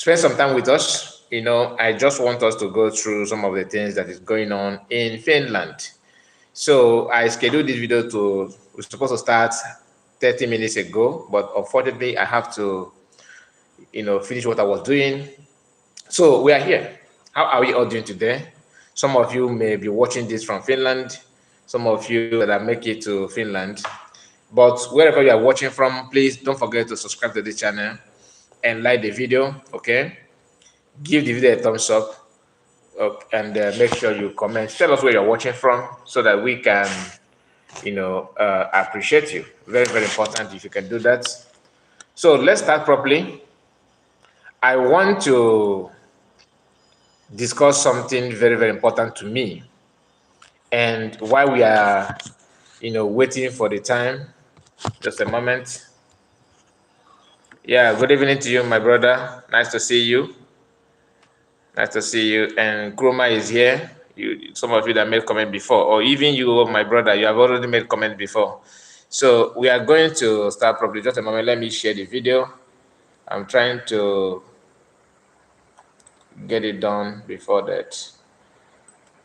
spend some time with us. I just want us to go through some of the things that is going on in Finland. So I scheduled this video we're supposed to start 30 minutes ago, but unfortunately I have to, finish what I was doing. So we are here. How are we all doing today? Some of you may be watching this from Finland. Some of you that are make it to Finland. But wherever you are watching from, please don't forget to subscribe to this channel and like the video, okay? Give the video a thumbs up, and make sure you comment. Tell us where you're watching from so that we can, appreciate you. Very, very important if you can do that. So let's start properly. I want to discuss something very, very important to me. And while we are, waiting for the time, just a moment. Yeah, good evening to you, my brother. Nice to see you. Nice to see you. And Kroma is here. Some of you that made comment before, or even you, my brother, you have already made comment before. So we are going to start properly. Just a moment. Let me share the video. I'm trying to get it done before that.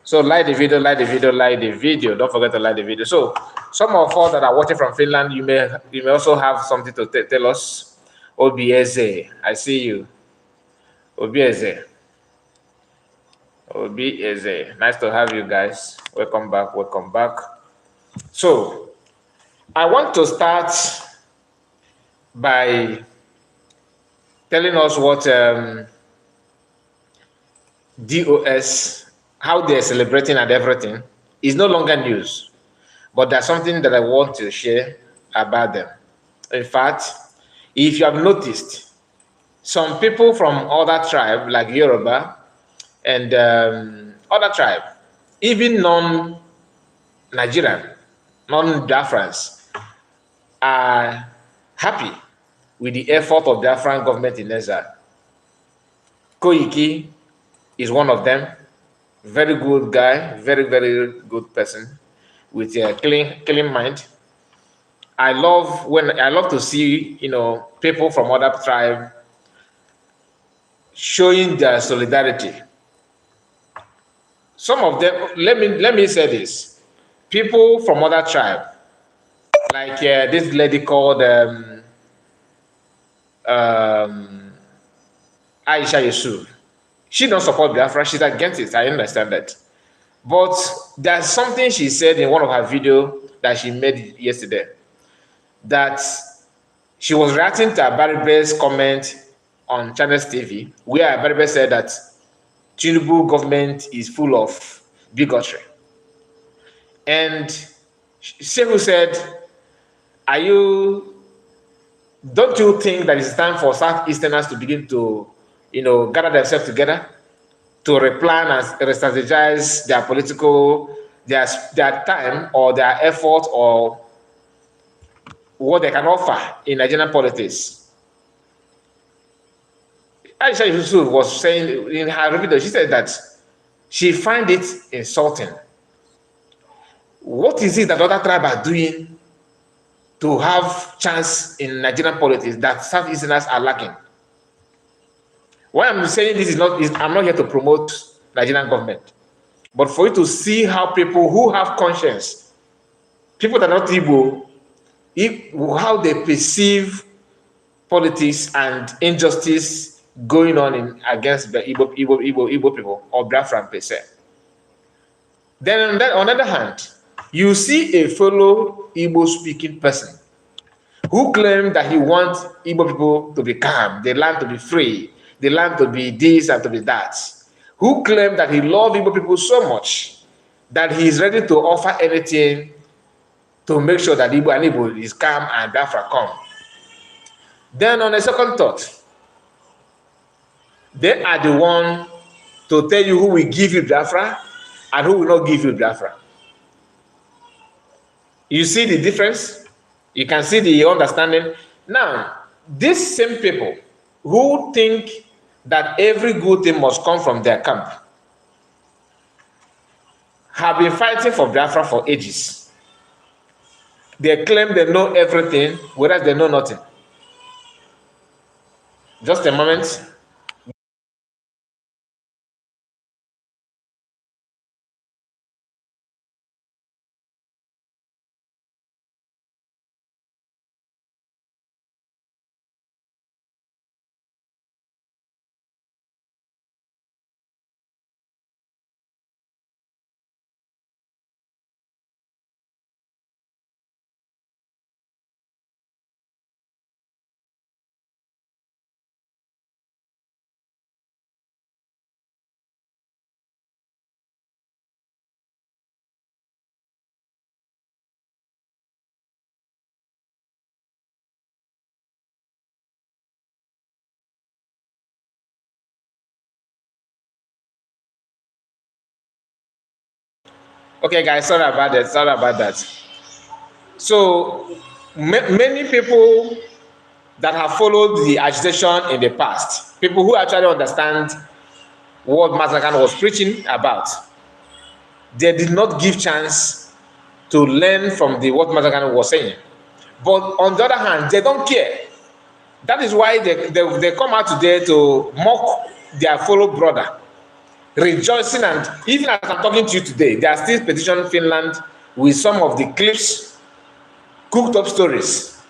So like the video, like the video, like the video. Don't forget to like the video. So some of us that are watching from Finland, you may also have something to tell us. Obieze, I see you. Obieze. Obieze. Nice to have you guys. Welcome back. Welcome back. So I want to start by telling us what DOS, how they're celebrating and everything, is no longer news. But there's something that I want to share about them. In fact, if you have noticed, some people from other tribes like Yoruba and other tribes, even non-Nigerian, non-Biafrans, are happy with the effort of the Biafran government in exile. Koiki is one of them. Very good guy, very, very good person with a clean mind. I love to see, people from other tribes showing their solidarity. Some of them, let me say this, people from other tribes, like this lady called Aisha Yusuf, she don't support Biafra, she's against it, I understand that. But there's something she said in one of her videos that she made yesterday, that she was reacting to Abaribe's comment on Channels TV, where Abaribe said that Tinubu government is full of bigotry. And Shehu said, don't you think that it's time for Southeasterners to begin to, gather themselves together to replan and re-strategize their political, their time or their effort or what they can offer in Nigerian politics? Aisha Yusuf was saying in her video, she said that she finds it insulting. What is it that other tribes are doing to have chance in Nigerian politics that Southeasterners are lacking? Why I'm saying this I'm not here to promote Nigerian government, but for you to see how people who have conscience, people that are not Igbo, how they perceive politics and injustice going on against the Igbo people or Biafran per se. Then on the other hand, you see a fellow Igbo-speaking person who claims that he wants Igbo people to be calm, the land to be free, the land to be this and to be that, who claims that he loves Igbo people so much that he is ready to offer anything to make sure that Igbo is calm and Biafra come. Then on a second thought, they are the one to tell you who will give you Biafra and who will not give you Biafra. You see the difference? You can see the understanding. Now, these same people who think that every good thing must come from their camp have been fighting for Biafra for ages. They claim they know everything, whereas they know nothing. Just a moment. Okay, guys, sorry about that. Sorry about that. So many people that have followed the agitation in the past, people who actually understand what Mazakan was preaching about, they did not give chance to learn from what Mazakan was saying. But on the other hand, they don't care. That is why they come out today to mock their fellow brother, rejoicing. And even as I'm talking to you today, they are still petitioning Finland with some of the clips, cooked up stories.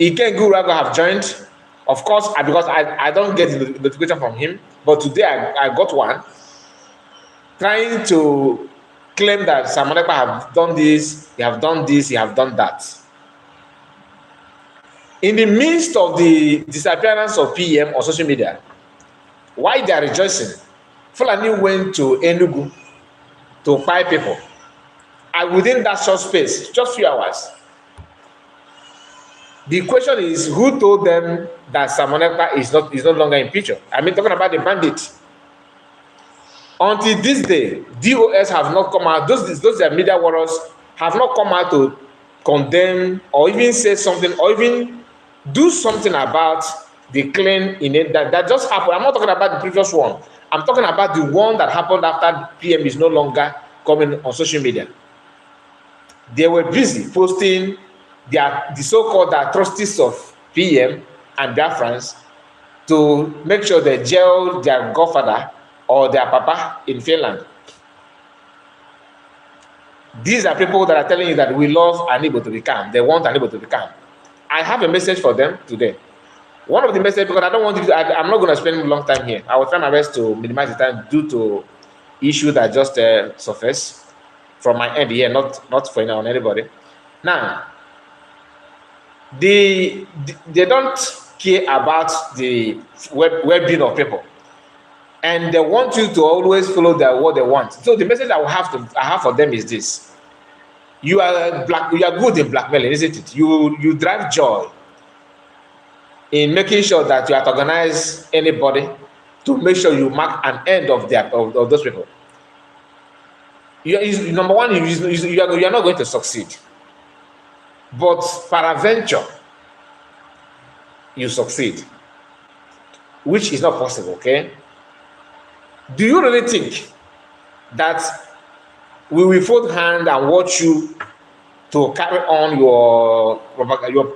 Iken Gurago have joined, of course, because I don't get the notification from him, but today I got one trying to claim that Samanekpa have done this, he have done this, he have done that. In the midst of the disappearance of PM on social media, why they are rejoicing, Fulani went to Enugu to buy people. And within that short space, just few hours, the question is, who told them that Samanekpa is no longer in picture? I mean, talking about the bandit. Until this day, DOS have not come out, those media warriors have not come out to condemn or even say something or even do something about the claim in it that just happened. I'm not talking about the previous one. I'm talking about the one that happened after PM is no longer coming on social media. They were busy posting the so-called atrocities of PM and Biafrans to make sure they jail their godfather or their papa in Finland. These are people that are telling you that we love Anibo to be calm. They want Anibo to be calm. I have a message for them today. One of the messages, because I don't want to, I'm not going to spend a long time here. I will try my best to minimize the time due to issues that just surfaced from my end here, not for anybody. Now, they don't care about the well-being of people, and they want you to always follow what they want. So the message I have for them is this: you are good in blackmailing, isn't it? You drive joy in making sure that you antagonize anybody to make sure you mark an end of those people. Number one, you are not going to succeed. But peradventure, you succeed, which is not possible, okay? Do you really think that we will fold hand and watch you to carry on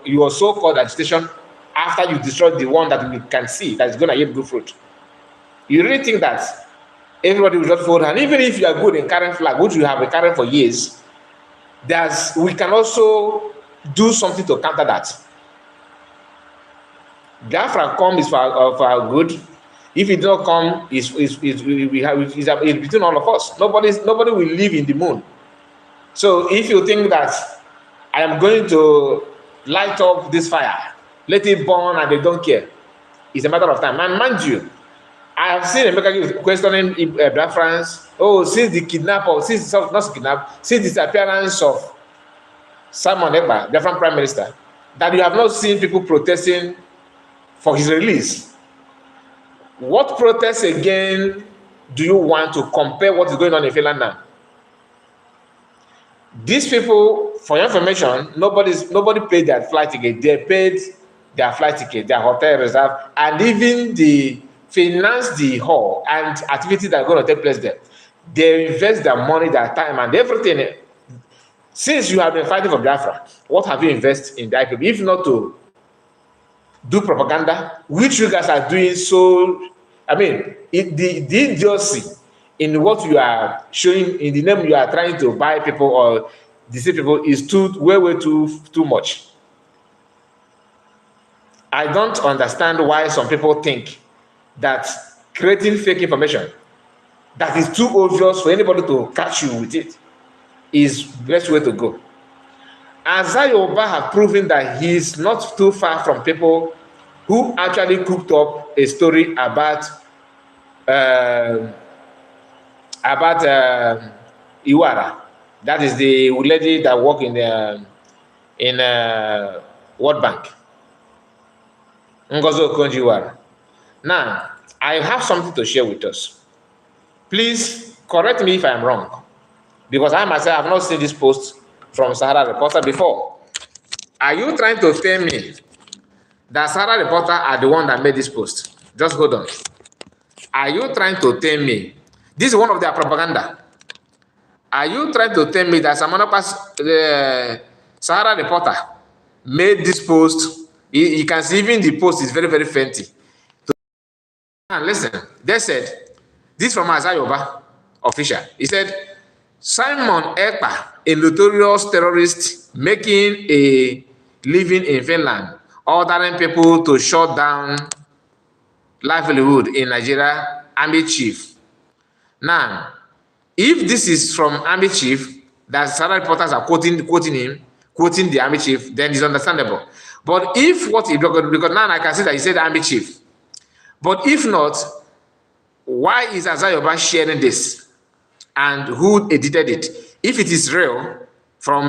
your so-called agitation after you destroy the one that we can see that is going to yield good fruit? You really think that everybody will just fold hand? Even if you are good in carrying flag, which you have been carrying for years, we can also do something to counter that. Biafra comes for our good. If it does not come, it's between all of us. Nobody will live in the moon. So if you think that I am going to light up this fire, let it burn and they don't care, it's a matter of time. And mind you, I have seen Emeka questioning Biafrans. Oh, since the disappearance of Simon Ekpa, Biafran Prime Minister, that you have not seen people protesting for his release. What protests again do you want to compare what is going on in Finland now? These people, for your information, nobody paid their flight ticket. They paid their flight ticket, their hotel reserve, and even the finance the hall and activities that are going to take place there. They invest their money, their time, and everything. Since you have been fighting for Biafra, what have you invested in the IPOB, if not to do propaganda, which you guys are doing? So, I mean, the idiocy in what you are showing, in the name you are trying to buy people or deceive people, is way too much. I don't understand why some people think that creating fake information that is too obvious for anybody to catch you with it is the best way to go. Azayoba have proven that he is not too far from people who actually cooked up a story about Iwara. That is the lady that works in World Bank. Ngozo Konjiwara. Now, I have something to share with us. Please correct me if I'm wrong. Because I myself have not seen this post from Sahara Reporter before. Are you trying to tell me that Sahara Reporter are the one that made this post? Just hold on. Are you trying to tell me this is one of their propaganda? Are you trying to tell me that the Sahara Reporter made this post? You can see even the post is very, very fancy. And listen, they said, this from Azayoba official. He said, Simon Ekpa, a notorious terrorist making a living in Finland, ordering people to shut down livelihood in Nigeria, army chief. Now, if this is from army chief, that Sahara reporters are quoting him, quoting the army chief, then it's understandable. But if what he, because now I can see that he said army chief. But if not, why is Azayoba sharing this? And who edited it? If it is real from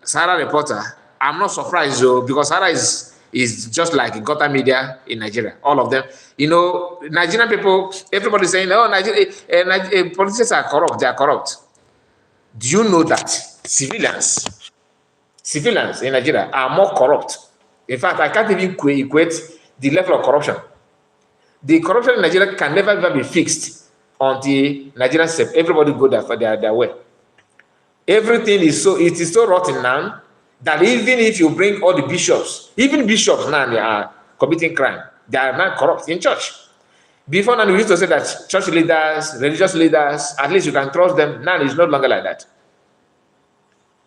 Sahara Reporter, I'm not surprised though, because Sahara is just like Gota Media in Nigeria. All of them, you know, Nigerian people, everybody's saying, oh, politicians are corrupt. They are corrupt. Do you know that civilians in Nigeria are more corrupt? In fact, I can't even equate the level of corruption. The corruption in Nigeria can never ever be fixed until Nigerians say everybody go there for their way. Everything is so rotten now that even if you bring all the bishops, even bishops now they are committing crime. They are not corrupt in church. Before now we used to say that church leaders, religious leaders, at least you can trust them. Now it's no longer like that.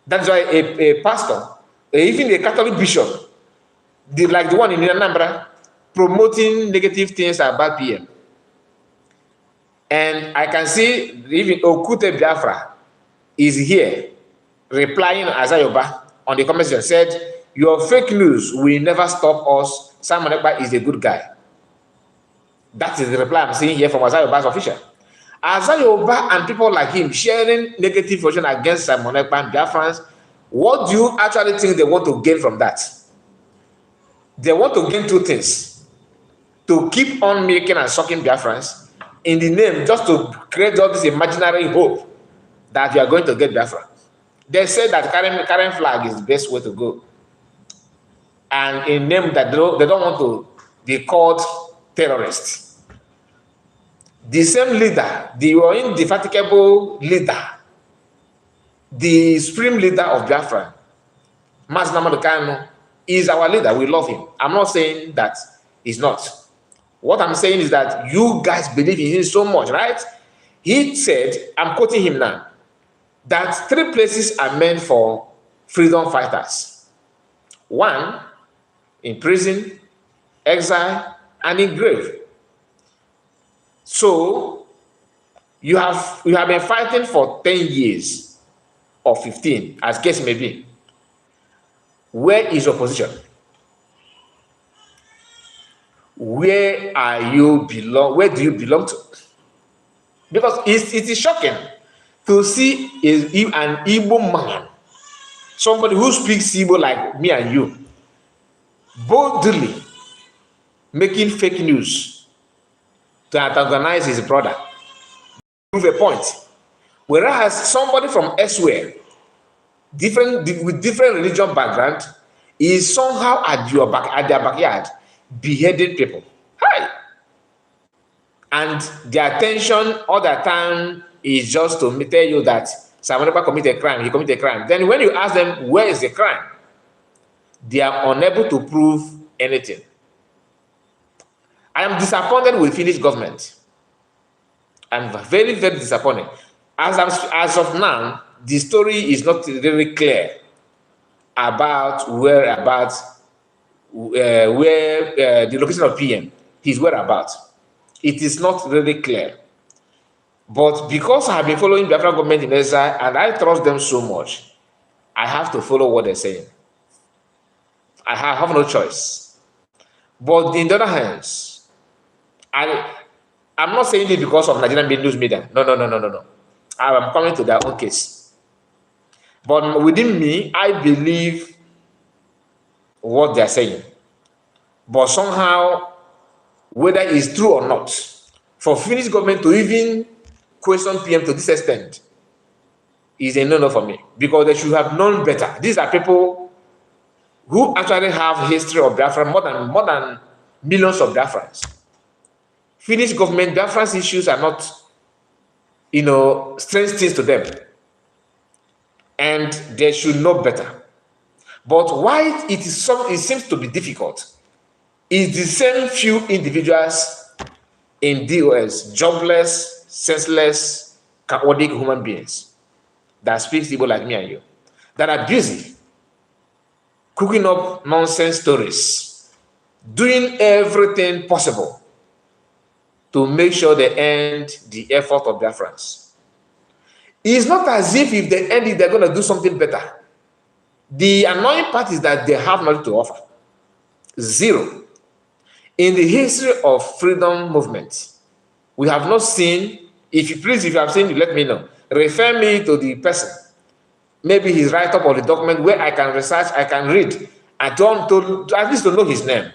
That's why a pastor, even a Catholic bishop, like the one in Anambra, promoting negative things about PM. And I can see even Okute Biafra is here replying Azayoba on the comment section, said, your fake news will never stop us. Simon Ekpa is a good guy. That is the reply I'm seeing here from Azayoba's official. Azayoba and people like him sharing negative information against Simon Ekpa and Biafrans, what do you actually think they want to gain from that? They want to gain two things. To keep on making and sucking Biafrans in the name, just to create all this imaginary hope that you are going to get Biafra. They say that carrying flag is the best way to go. And in name that they don't want to be called terrorists. The same leader, the indefatigable leader, the supreme leader of Biafra, Mas Nnamdi Kanu, is our leader. We love him. I'm not saying that he's not. What I'm saying is that you guys believe in him so much, right? He said, I'm quoting him now, that 3 places are meant for freedom fighters. 1, in prison, exile, and in grave. So, you have been fighting for 10 years or 15, as case may be. Where is your position? Where do you belong to? Because it is shocking to see an Igbo man, somebody who speaks Igbo like me and you, boldly making fake news to antagonize his brother, prove a point. Whereas somebody from elsewhere, with different religion background, is somehow at their backyard, beheading people. Hi! And their attention all the time is just to tell you that Simon Ekpa committed a crime, he committed a crime. Then when you ask them, where is the crime? They are unable to prove anything. I am disappointed with Finnish government. I'm very, very disappointed. As of now, the story is not really clear about the location of PM, his whereabouts. It is not really clear. But because I have been following Biafra government in exile and I trust them so much, I have to follow what they're saying. I have no choice. But in the other hands, I'm not saying this because of Nigerian news media. No. I am coming to their own case. But within me, I believe what they're saying. But somehow, whether it's true or not, for Finnish government to even question PM to this extent is a no-no for me, because they should have known better. These are people who actually have history of Biafra, more than millions of Biafrans. Finnish government, Biafran's issues are not, strange things to them, and they should know better. But why it seems to be difficult is the same few individuals in DOS, jobless, senseless, chaotic human beings that speak Igbo like me and you, that are busy cooking up nonsense stories, doing everything possible to make sure they end the effort of their friends. It's not as if they end it, they're going to do something better. The annoying part is that they have nothing to offer. Zero. In the history of freedom movement, we have not seen, if you have seen it, let me know. Refer me to the person, maybe his write-up or the document where I can research, I can read, and at least to know his name.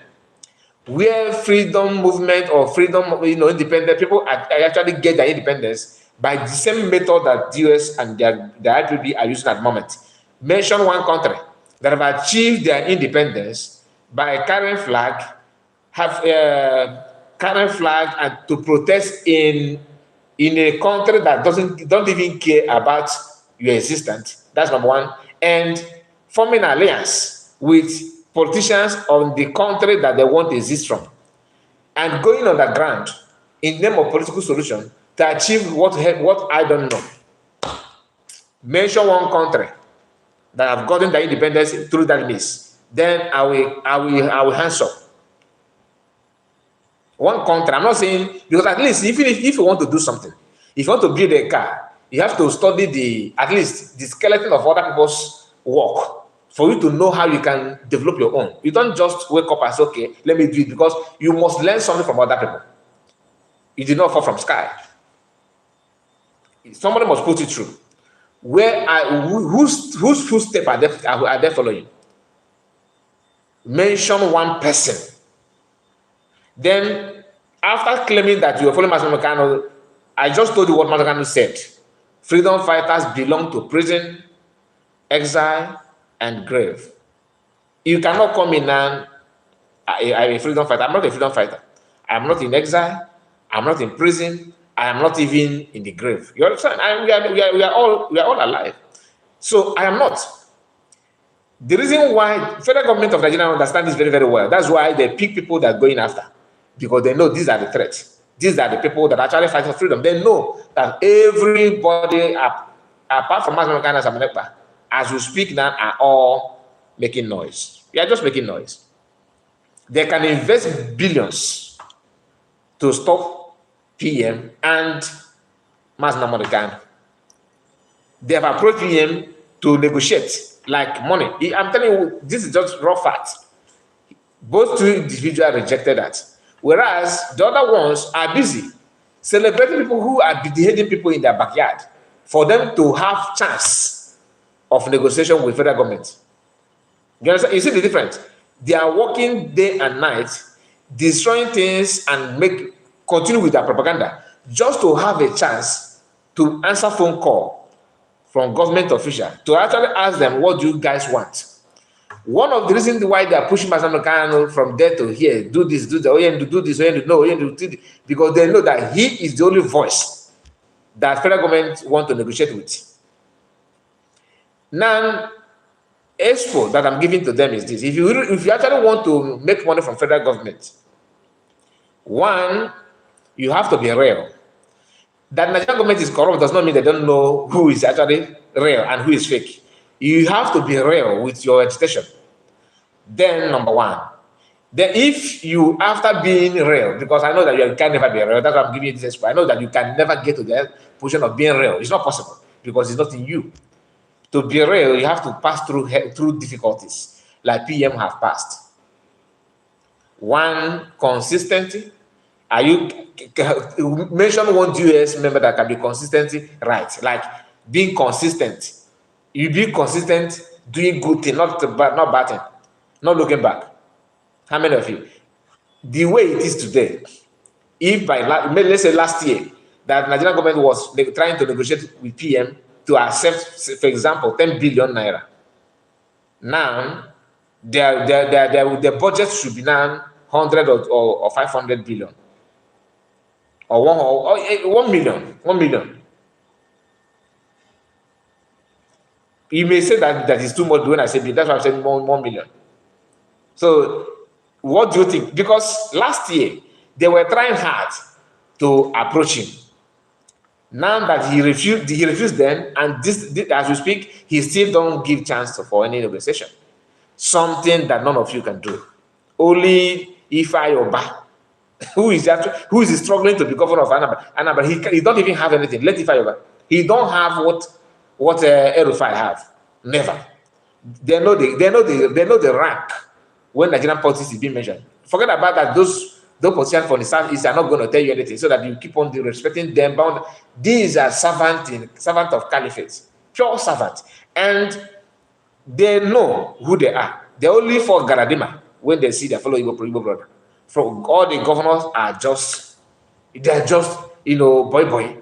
Where freedom movement or freedom, independent people actually get their independence by the same method that the US and the IPOB are using at the moment. Mention one country that have achieved their independence by carrying flag, and to protest in a country that don't even care about your existence. That's number one. And forming an alliance with politicians on the country that they want to exist from, and going on the ground in the name of political solution to achieve what I don't know. Mention one country that have gotten their independence through that means, then I will hands up. One country, I'm not saying, because at least if you want to do something, if you want to build a car, you have to study at least the skeleton of other people's work for you to know how you can develop your own. You don't just wake up and say, okay, let me do it, because you must learn something from other people. You did not fall from sky. Somebody must put it through. Whose footsteps are they following? Mention one person. Then, after claiming that you are following Mismanagement, I just told you what Mismanagement said. Freedom fighters belong to prison, exile, and grave. You cannot come in and I'm a freedom fighter. I'm not a freedom fighter. I'm not in exile. I'm not in prison. I am not even in the grave. You understand? We are all alive. So I am not. The reason why the federal government of Nigeria understands this very, very well, that's why they pick people that are going after, because they know these are the threats. These are the people that actually fight for freedom. They know that everybody, apart from Mismanagement and Ekpa, as we speak now, are all making noise. We are just making noise. They can invest billions to stop PM and Mismanagement. They have approached PM to negotiate like money. I'm telling you, this is just raw fact. Both two individuals rejected that. Whereas the other ones are busy celebrating people who are beheading people in their backyard for them to have chance of negotiation with federal government. You understand? You see the difference? They are working day and night, destroying things and continue with their propaganda just to have a chance to answer phone call from government official to actually ask them, what do you guys want? One of the reasons why they are pushing Mismanagement from there to here, do this, do that, do this, do this, because they know that he is the only voice that federal government want to negotiate with. Now, expo that I'm giving to them is this: if you actually want to make money from federal government, one, you have to be real. That Nigerian government is corrupt does not mean they don't know who is actually real and who is fake. You have to be real with your agitation. Then, number one. Then, if you, after being real, because I know that you can never be real, that's why I'm giving you this expo. I know that you can never get to the position of being real. It's not possible because it's not in you. To be real, you have to pass through difficulties like PM have passed. One, consistency. Are you mention one US member that can be consistently right? Like being consistent. You be consistent, doing good thing, not bad thing, not looking back. How many of you? The way it is today, if by let's say last year, that Nigerian government was trying to negotiate with PM to accept, for example, 10 billion naira. Now, their budget should be now 100 or 500 billion. Or 1 million. 1 million. You may say that is too much when I say that's why I'm saying 1 million. So, what do you think? Because last year, they were trying hard to approach him. Now that he refused them, and this as we speak, he still don't give chance for any negotiation. Something that none of you can do. Only Ifeanyi, who is struggling to be governor of Anambra. He don't even have anything. Let Ifeanyi, he don't have what El-Rufai have. Never. They know the rank when Nigerian politics is being measured. Forget about that. Those politicians from the Southeast are not going to tell you anything, so that you keep on respecting them. Bound. These are servant of caliphate, pure servant, and they know who they are. They only for Garadima when they see their fellow Igbo brother. From all the governors are just, they're just, boy.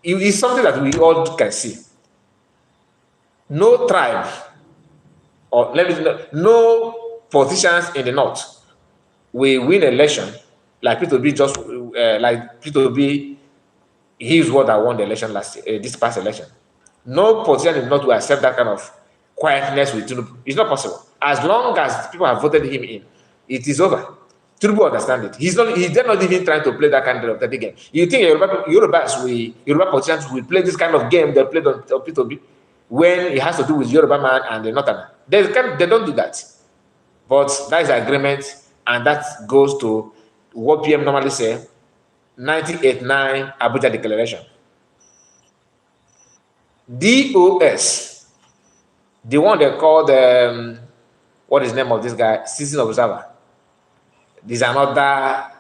It's something that we all can see. No tribe, or no politicians in the north will win election like P2B like P2B. He's what I won the election this past election. No politician in the north will accept that kind of quietness with Tinubu. It's not possible. As long as people have voted him in, it is over. Tinubu understand it. He's not even trying to play that kind of game. You think Yoruba politicians will play this kind of game they played on P2B when it has to do with Yoruba man and the Northerner? They don't do that. But that is agreement, and that goes to what PM normally say, 1989 Abuja Declaration. DOS, the one they called, what is the name of this guy? Citizen Observer. This is another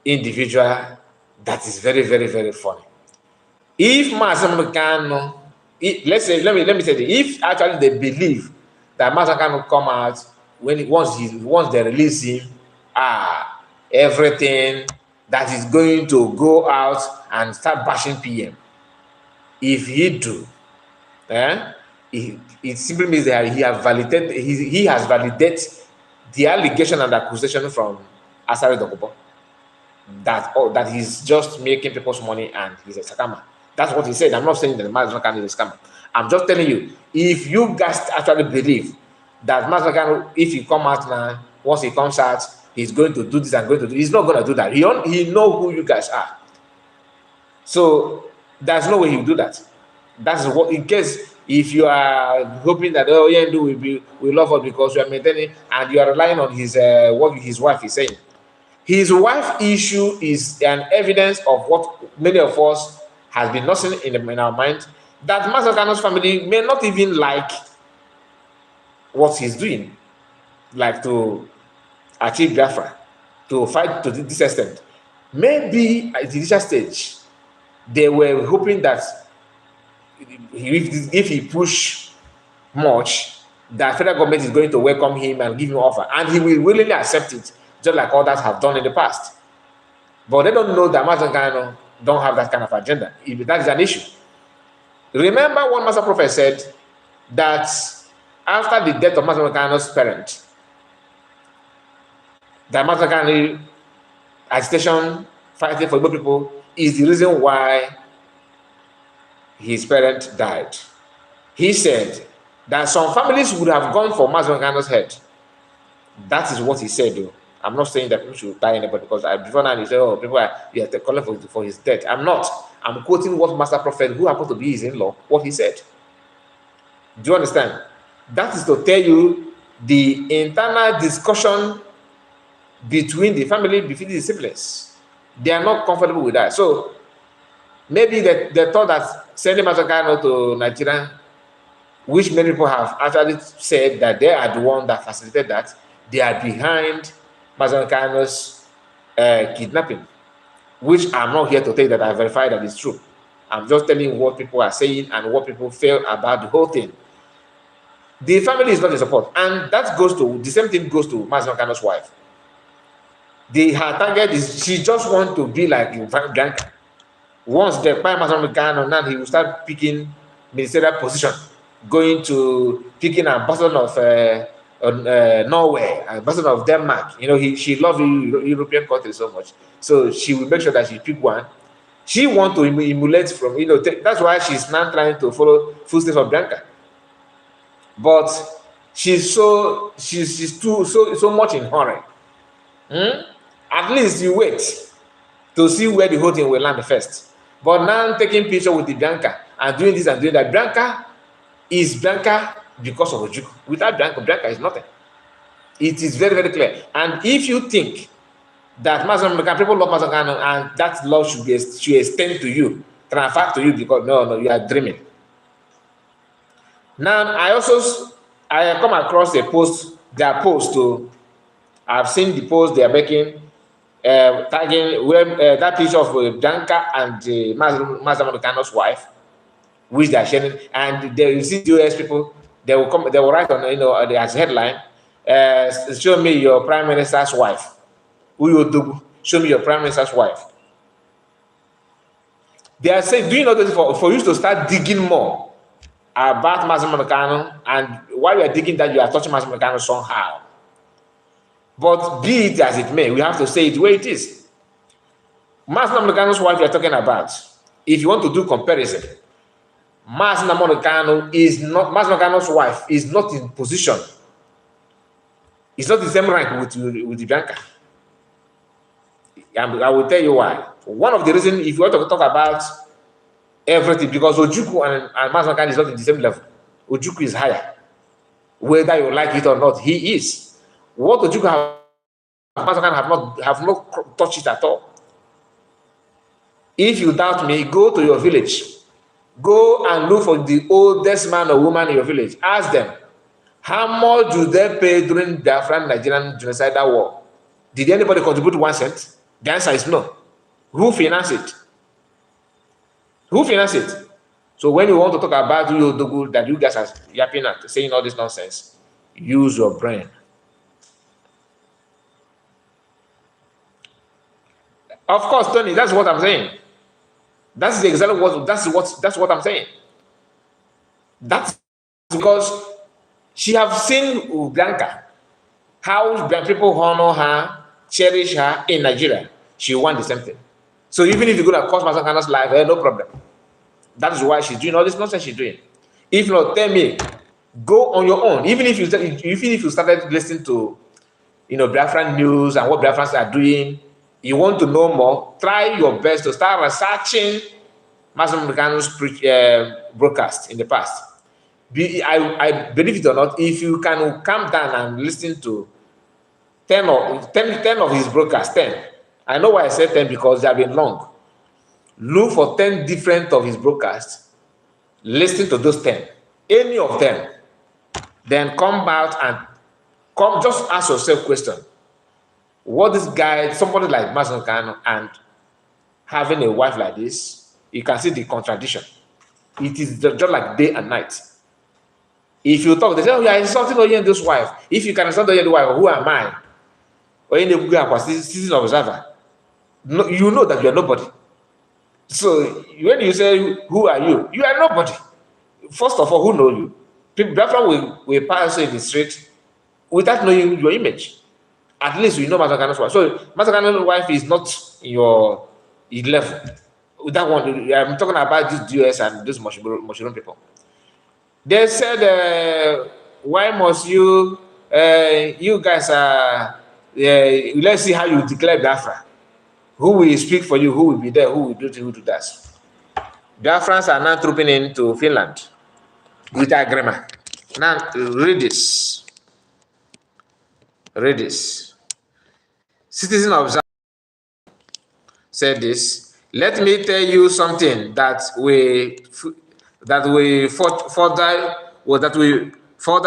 individual that is very, very, very funny. If Masamukano, let me say this, if actually they believe that Masamukano will come out once they release him, everything that is going to go out and start bashing PM. If he do, it simply means that he has validated the allegation and accusation from Asari Dokubo that he's just making people's money and he's a scammer. That's what he said. I'm not saying that Masamukano is a scammer. I'm just telling you, if you guys actually believe that Masamukano, if he come out now, once he comes out, he's going to do this and going to do. He's not going to do that. He know who you guys are. So there's no way he'll do that. That's what, in case if you are hoping that will love us because we are maintaining and you are relying on his what his wife is saying. His wife issue is an evidence of what many of us has been nothing in our mind, that Masamukano's family may not even like what he's doing, like to achieve Biafra, to fight to this extent. Maybe at the initial stage, they were hoping that if he push much, the federal government is going to welcome him and give him an offer, and he will willingly accept it, just like others have done in the past. But they don't know that Masamukano don't have that kind of agenda. That is an issue. Remember what Master Prophet said, that after the death of Masamukano's parent, that Masamukano agitation, fighting for Igbo people, is the reason why his parent died. He said that some families would have gone for Masamukano's head. That is what he said, though. I'm not saying that people should tie anybody, because before now he said, oh, people are calling for his death. I'm not. I'm quoting what Master Prophet, who happened to be his in-law, what he said. Do you understand? That is to tell you the internal discussion between the family, between the siblings. They are not comfortable with that. So maybe they thought that sending Masamukano to Nigeria, which many people have actually said that they are the one that facilitated that, they are behind Masamukano's kidnapping, which I'm not here to tell you that I verify that it's true. I'm just telling you what people are saying and what people feel about the whole thing. The family is not in support, and that goes to the same thing goes to Masamukano's wife. Her target is she just wants to be like Bianca. Once the Prime Minister began, now he will start picking ministerial position, going to picking ambassador of Norway, ambassador of Denmark. You know, she loves European countries so much, so she will make sure that she pick one. She want to emulate from, you know, that's why she's now trying to follow footsteps of Bianca. But she's so much in hurry. At least you wait to see where the whole thing will land first. But now taking picture with the Bianca and doing this and doing that, Bianca is Bianca because of Ojukwu. Without Bianca, Bianca is nothing. It is very, very clear. And if you think that people love Mazangano and that love should extend to you, transfer to you, because no, you are dreaming. Now, I come across their post to, I've seen the post they are making, tagging that picture of Bianca and Mazangano's wife, which they are sharing, and they will see US people, they will write on, you know, as headline, show me your prime minister's wife. Show me your prime minister's wife. They are saying, do you know this for you to start digging more about Mazangano, and while you are digging that, you are touching Mazangano somehow. But be it as it may, we have to say it the way it is. Mazangano's wife you are talking about, if you want to do comparison, Mazangano's wife is not in position. It's not the same rank with the Bianca. I will tell you why. One of the reasons, if you want to talk about everything, because Ojukwu and Mazangano is not in the same level. Ojukwu is higher. Whether you like it or not, he is. What Ojukwu and Mazangano have not touched it at all. If you doubt me, go to your village. Go and look for the oldest man or woman in your village. Ask them, how much do they pay during the Biafran Nigerian genocidal war? Did anybody contribute 1 cent? The answer is no. Who financed it? Who financed it? So when you want to talk about Uyodogu that you guys are yapping at, saying all this nonsense, use your brain. Of course, Tony, that's what I'm saying. That's exactly what I'm saying. That's because she have seen Bianca, how people honor her, cherish her in Nigeria. She want the same thing. So even if you go to cost Mazangano's life, no problem. That is why she's doing all this nonsense she's doing. If not, tell me, go on your own. Even if you started listening to, you know, Biafran news and what Biafrans are doing, you want to know more, try your best to start researching Mazangano's broadcast in the past. I believe it or not, if you can calm down and listen to 10 of his broadcasts, 10. I know why I said 10, because they have been long. Look for 10 different of his broadcasts. Listen to those 10. Any of them. Then come out and just ask yourself question. What this guy, somebody like Mazangano, and having a wife like this, you can see the contradiction. It is just like day and night. If you talk, they say, oh, yeah, insulting Oyendo's wife. If you can insult Oyendo's wife, who am I? Oyendo was citizen observer. No, you know that you are nobody. So when you say, who are you? You are nobody. First of all, who know you? People will pass in the street without knowing your image. At least we know Mazangano's wife. So Mazangano's wife is not in your level. That one, I'm talking about these US and these Moshiron people. They said, why must you guys let's see how you declare Biafra. Who will speak for you? Who will be there? Who will do this? Who will do that? Biafrans are now trooping into Finland with agreement. Now, read this. Read this. Citizen of Zambia said this. Let me tell you something that will further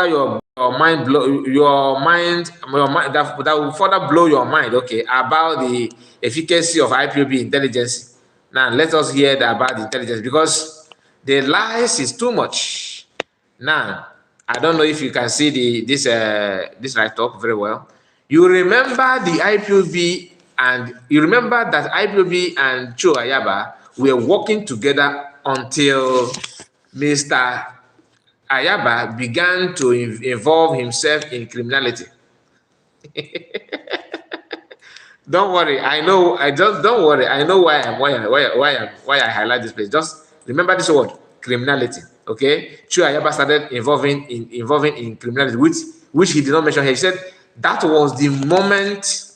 your mind, that will further blow your mind, okay, about the efficacy of IPOB intelligence. Now let us hear about the intelligence, because the lies is too much. Now I don't know if you can see this write-up very well. You remember the IPOB, and you remember that IPOB and Cho Ayaba were working together until Mr. Ayaba began to involve himself in criminality. Don't worry, I know. I just don't worry. I know why I highlight this place. Just remember this word, criminality. Okay, Ayaba started involving in criminality, which he did not mention here. He said that was the moment.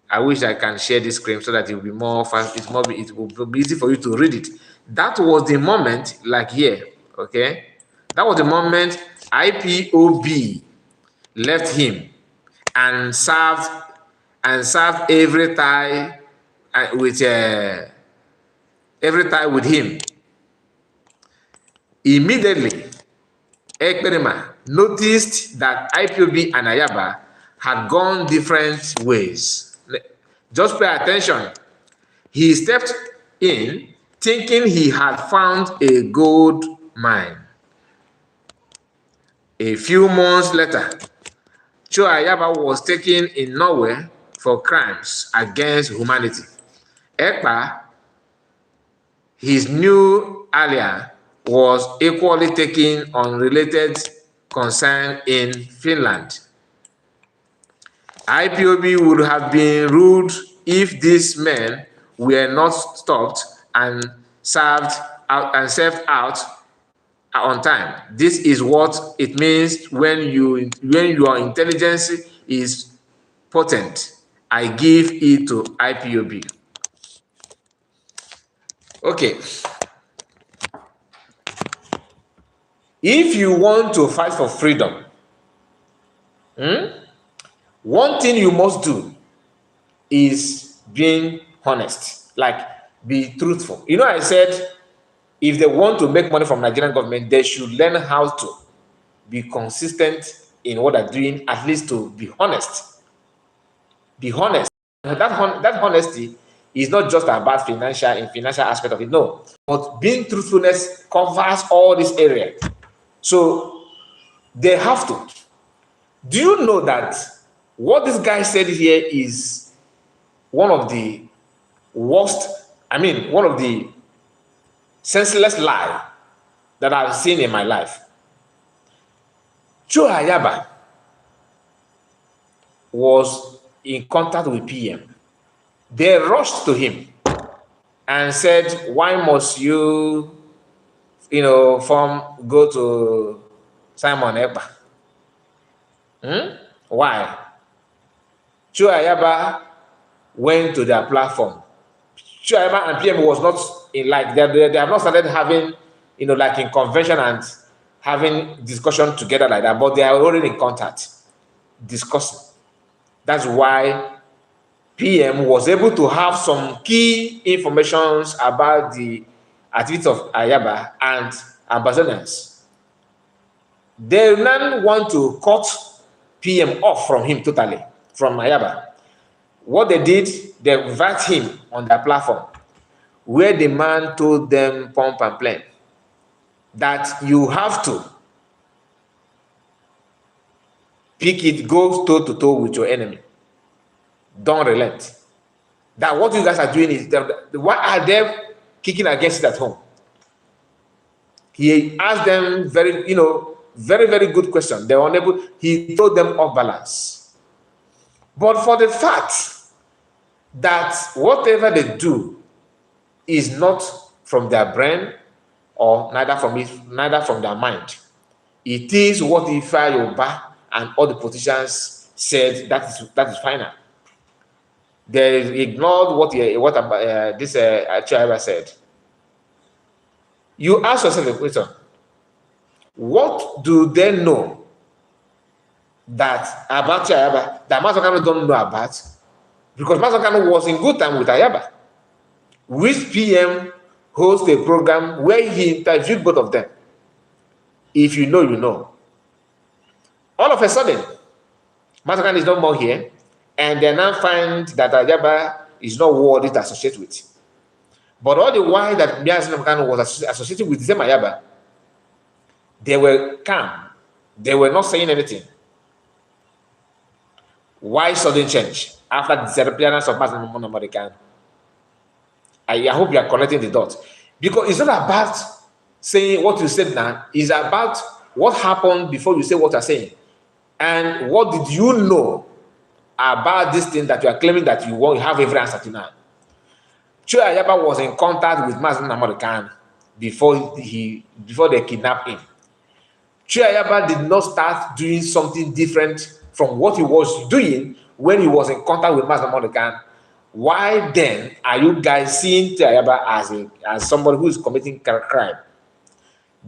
I wish I can share this screen so that it will be more fast. It will be easy for you to read it. That was the moment, like here. Okay, that was the moment IPOB left him and served every tie with him. Immediately, Ekpa noticed that IPOB and Ayaba had gone different ways. Just pay attention. He stepped in thinking he had found a gold mine. A few months later, Ayaba was taken in Norway for crimes against humanity. Ekpa, his new ally, was equally taken on related concern in Finland. IPOB would have been ruled if these men were not stopped and served out on time. This is what it means when your intelligence is potent. I give it to IPOB. Okay. If you want to fight for freedom, one thing you must do is being honest, like be truthful. You know, I said if they want to make money from Nigerian government, they should learn how to be consistent in what they're doing, at least to be honest. Be honest. That honesty is not just about financial aspect of it, no. But being truthfulness covers all this area. So they have to. Do you know that what this guy said here is one of the worst, one of the senseless lie that I've seen in my life? Ayaba was in contact with PM. They rushed to him and said, why must you, go to Simon Ekpa? Why? Ayaba went to their platform. Ayaba and PM was not in, like, they have not started having, like in convention and having discussion together like that, but they are already in contact, discussing. That's why PM was able to have some key informations about the activities of Ayaba and ambassadors. They now want to cut PM off from him totally, from Ayaba. What they did, they invite him on their platform, where the man told them, pump and plain, that you have to pick it, go toe to toe with your enemy. Don't relent. That what you guys are doing is, why are they kicking against it at home? He asked them very, very good question. They were unable, he threw them off balance. But for the fact that whatever they do is not from their brain or neither from their mind, it is what Ifa Yoruba and all the politicians said that is final. They ignored what this Chiaba said. You ask yourself a question: what do they know that about Chiaba that Masakano don't know about? Because Masakano was in good time with Ayaba, which PM hosts a program where he interviewed both of them. If you know, you know. All of a sudden, Masakano is no more here, and they now find that Ayaba is not worthy to associate with. But all the while that Masakano was associated with them Ayaba, they were calm. They were not saying anything. Why sudden change after the disappearance of Masakano? I hope you are connecting the dots. Because it's not about saying what you said now, it's about what happened before you say what you're saying. And what did you know about this thing that you are claiming that you have every answer to now? Chua Ayaba was in contact with Mazen Namorikan before they kidnapped him. Chua Ayaba did not start doing something different from what he was doing when he was in contact with Mazen Namorikan. Why then are you guys seeing Chua Ayaba as somebody who is committing crime?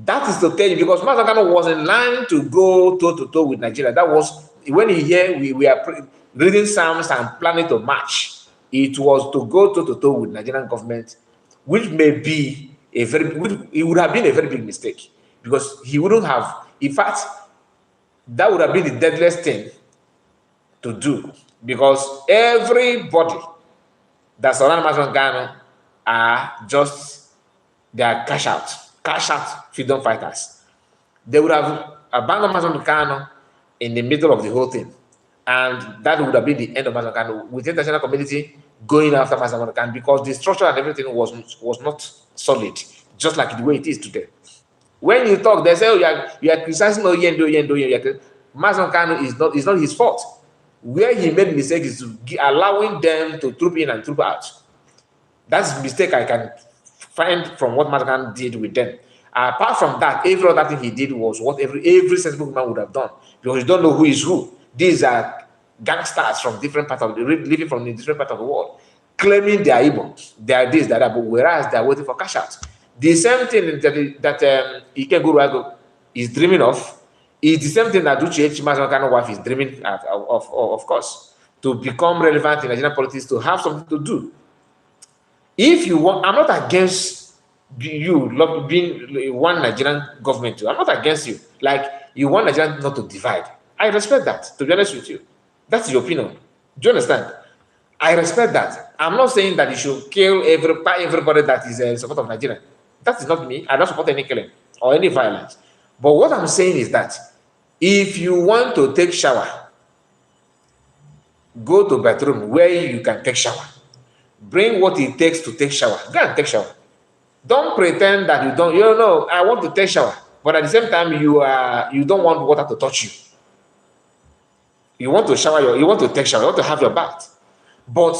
That is to tell you, because Mazen Namorikan was in line to go toe-to-toe with Nigeria. That was when he hear we are reading Psalms and planning to march. It was to go toe-to-toe with Nigerian government, which may be it would have been a very big mistake, because he wouldn't have, in fact, that would have been the deadliest thing to do, because everybody that surrounds Mazen Ghana are just, they are cash out freedom fighters. They would have abandoned Mazen Ghana in the middle of the whole thing. And that would have been the end of Mazen Ghana, with the international community going after Mazen Ghana, because the structure and everything was not solid, just like the way it is today. When you talk, they say, oh, you are criticizing Oyendo. Mazen Ghana is not his fault. Where he made mistake is to allowing them to troop in and troop out. That's a mistake I can find from what Mazen Ghana did with them. Apart from that, every other thing he did was what every sensible man would have done, because you don't know who is who. These are gangsters from different parts of living from the different part of the world, claiming they are Igbo, they are this, that, but whereas they are waiting for cash out. The same thing that Ike Guruago is dreaming of is the same thing that Uche Mazen Ghana wife is dreaming of course, to become relevant in Nigerian politics, to have something to do. If you want, I'm not against you being one Nigerian government too. I'm not against you. Like, you want Nigeria not to divide. I respect that, to be honest with you. That's your opinion. Do you understand? I respect that. I'm not saying that you should kill everybody that is in support of Nigeria. That is not me. I don't support any killing or any violence. But what I'm saying is that if you want to take shower, go to bathroom where you can take shower. Bring what it takes to take shower. Go and take shower. Don't pretend that you don't know, I want to take shower, but at the same time you don't want water to touch you. You want to shower, you want to take shower, you want to have your bath, but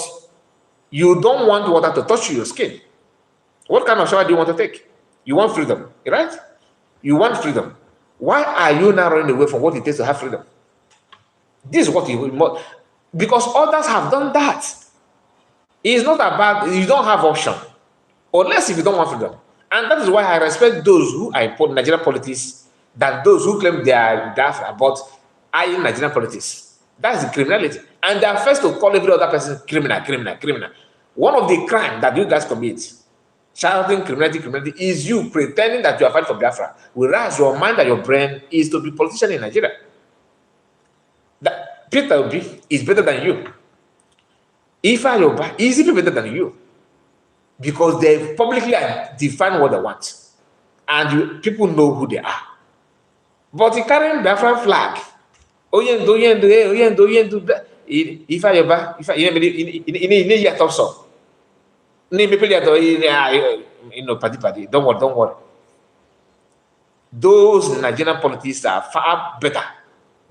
you don't want water to touch your skin. What kind of shower do you want to take? You want freedom, right? You want freedom. Why are you now running away from what it takes to have freedom? This is what you want, because others have done that. It's not about, you don't have option, unless if you don't want freedom. And that is why I respect those who are in Nigerian politics than those who claim they are Biafra but are in Nigerian politics. That's the criminality. And they are first to call every other person criminal. One of the crimes that you guys commit, shouting criminality, is you pretending that you are fighting for Biafra, whereas your mind and your brain is to be politician in Nigeria. That Peter Obi is better than you. Ifa Yoruba is even better than you, because they publicly define what they want, and people know who they are. But he carrying Biafra flag. Oyendo, Ifa Yoruba, Ifa, you top so. Party. Don't worry. Those Nigerian politicians are far better.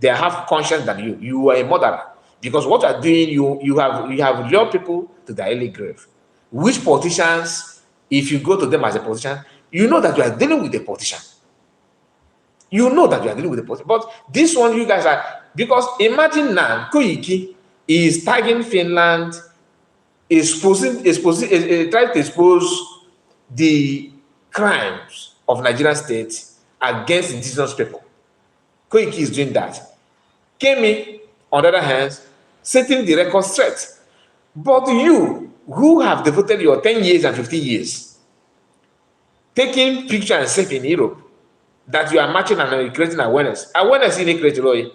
They have conscience than you. You are a murderer. Because what you are doing, you have lured people to the early grave. Which politicians, if you go to them as a politician, you know that you are dealing with a politician. You know that you are dealing with a politician. But this one, you guys are, because imagine now, Koiki is tagging Finland, trying to expose the crimes of Nigerian state against indigenous people. Koiki is doing that. Kemi, on the other hand, setting the record straight. But you, who have devoted your 10 years and 15 years, taking picture and selfie in Europe, that you are marching and creating awareness. Awareness in creating.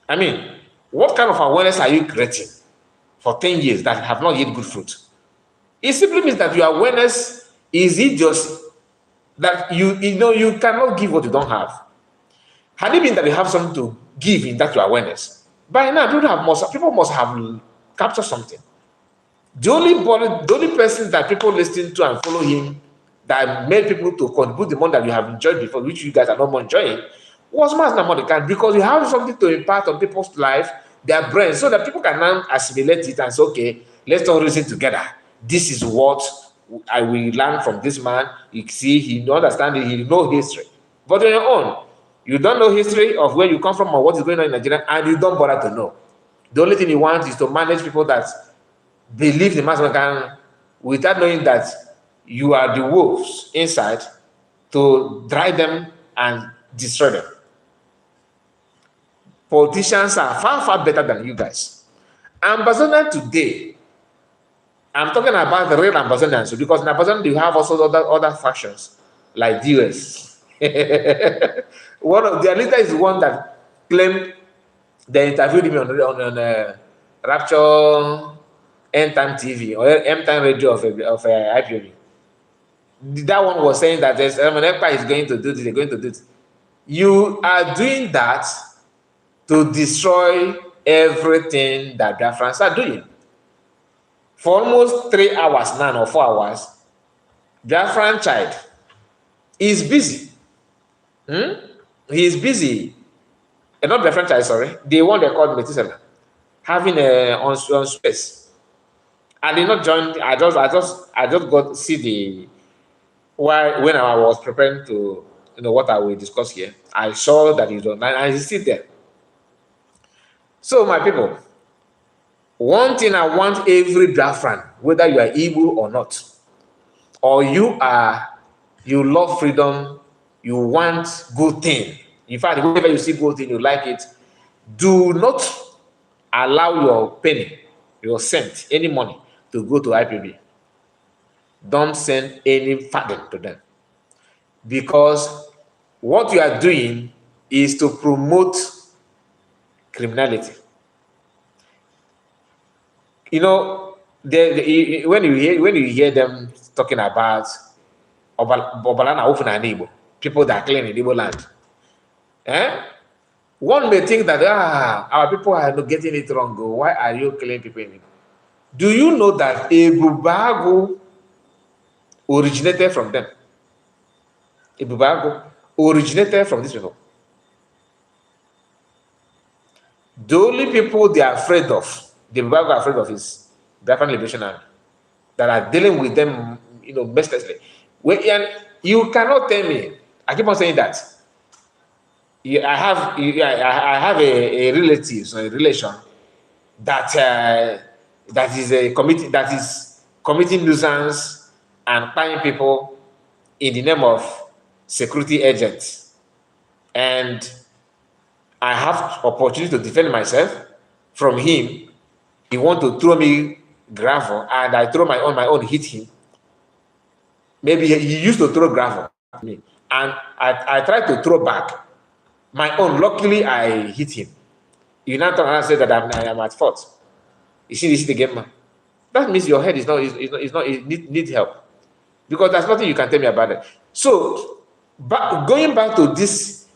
I mean, what kind of awareness are you creating for 10 years that have not yet good fruit? It simply means that your awareness is just that you cannot give what you don't have. Had it been that you have something to give in that your awareness, by now people must have captured something. The only person that people listen to and follow him that made people to contribute the money that you have enjoyed before, which you guys are not more enjoying, was Masna, because you have something to impart on people's life, their brains, so that people can now assimilate it and say, okay, let's all reason together. This is what I will learn from this man. You see, he understands it, he knows history. But on your own, you don't know history of where you come from or what is going on in Nigeria, and you don't bother to know. The only thing you want is to manage people that believe the Masna without knowing that you are the wolves inside to drive them and destroy them. Politicians are far, far better than you guys. Ambassador today, I'm talking about the real ambassadors, because in ambassador you have also other factions like the US. One of their leader is the one that claimed they interviewed him on Rapture End Time TV or End Time Radio of IPOB. That one was saying that Ekpa is going to do this, they're going to do this. You are doing that to destroy everything that Biafrans are doing. For almost 3 hours now, or 4 hours, Biafran child is busy. He is busy. Not Biafran child, sorry. The one they called Metisela, having on space. I did not join. I just got to see the when I was preparing to what I will discuss here. I saw that he's online and he's still there. So my people, one thing I want every Biafran, whether you are evil or not, or you love freedom, you want good thing. In fact, whenever you see good thing, you like it, do not allow your penny, your cent, any money to go to IPOB. Don't send any funding to them. Because what you are doing is to promote criminality. When you hear them talking about Obalana Ofuna and Igbo, people that are cleaning Igbo land, one may think that our people are not getting it wrong. Why are you killing people in Igbo? Do you know that Ebubago originated from them? Ebubago originated from these people. The only people they are afraid of, the Ebubago are afraid of, is Biafran Liberation Army that are dealing with them, mercilessly. And you cannot tell me. I keep on saying that. I have a relative, a relation that is committing nuisance and tying people in the name of security agents, and I have opportunity to defend myself from him. He want to throw me gravel, and I throw my own hit him. Maybe he used to throw gravel at me, and I tried to throw back my own. Luckily, I hit him. You now turn around and say that I am at fault. You see, this is the game, man. That means your head is not it need help, because there's nothing you can tell me about it. So, going back to this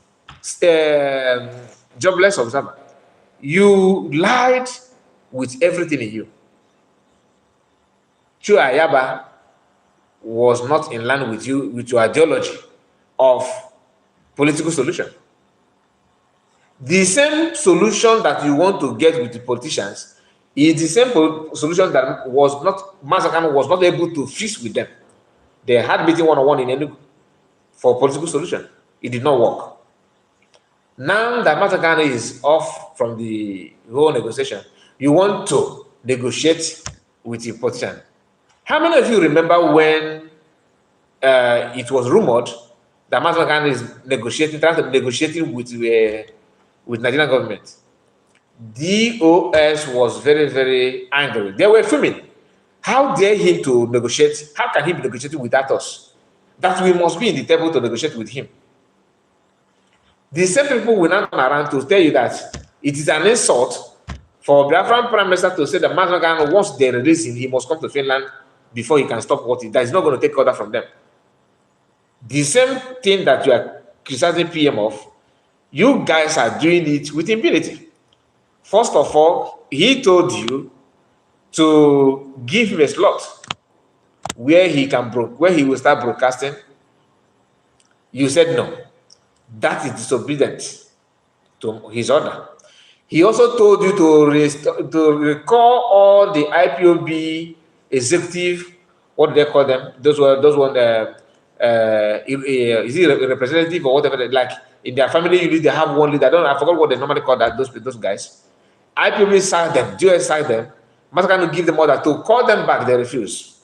jobless observer, you lied with everything in you. Chu Ayaba was not in line with you, with your ideology of political solution. The same solution that you want to get with the politicians is the same solution that Mazakan was not able to fix with them. They had meeting one-on-one in Enugu for political solution. It did not work. Now that Mazakan is off from the whole negotiation, you want to negotiate with the politician. How many of you remember when it was rumored that Mazakan is negotiating with Nigerian government? DOS was very, very angry. They were fuming. How dare him to negotiate? How can he be negotiating without us? That we must be in the table to negotiate with him. The same people will now come around to tell you that it is an insult for Biafran Prime Minister to say that Mazakan, once they release him, he must come to Finland before he can stop what he does. He's not going to take order from them. The same thing that you are criticizing PM of, you guys are doing it with impunity. First of all, he told you to give him a slot where he will start broadcasting. You said no. That is disobedient to his order. He also told you to recall all the IPOB executive, what do they call them? Those one is he a representative or whatever? Like in their family unit, they have one leader. I forgot what they normally call that. Those guys. IPOB sacked them. GOS sacked them. Masakano give them order to call them back. They refuse.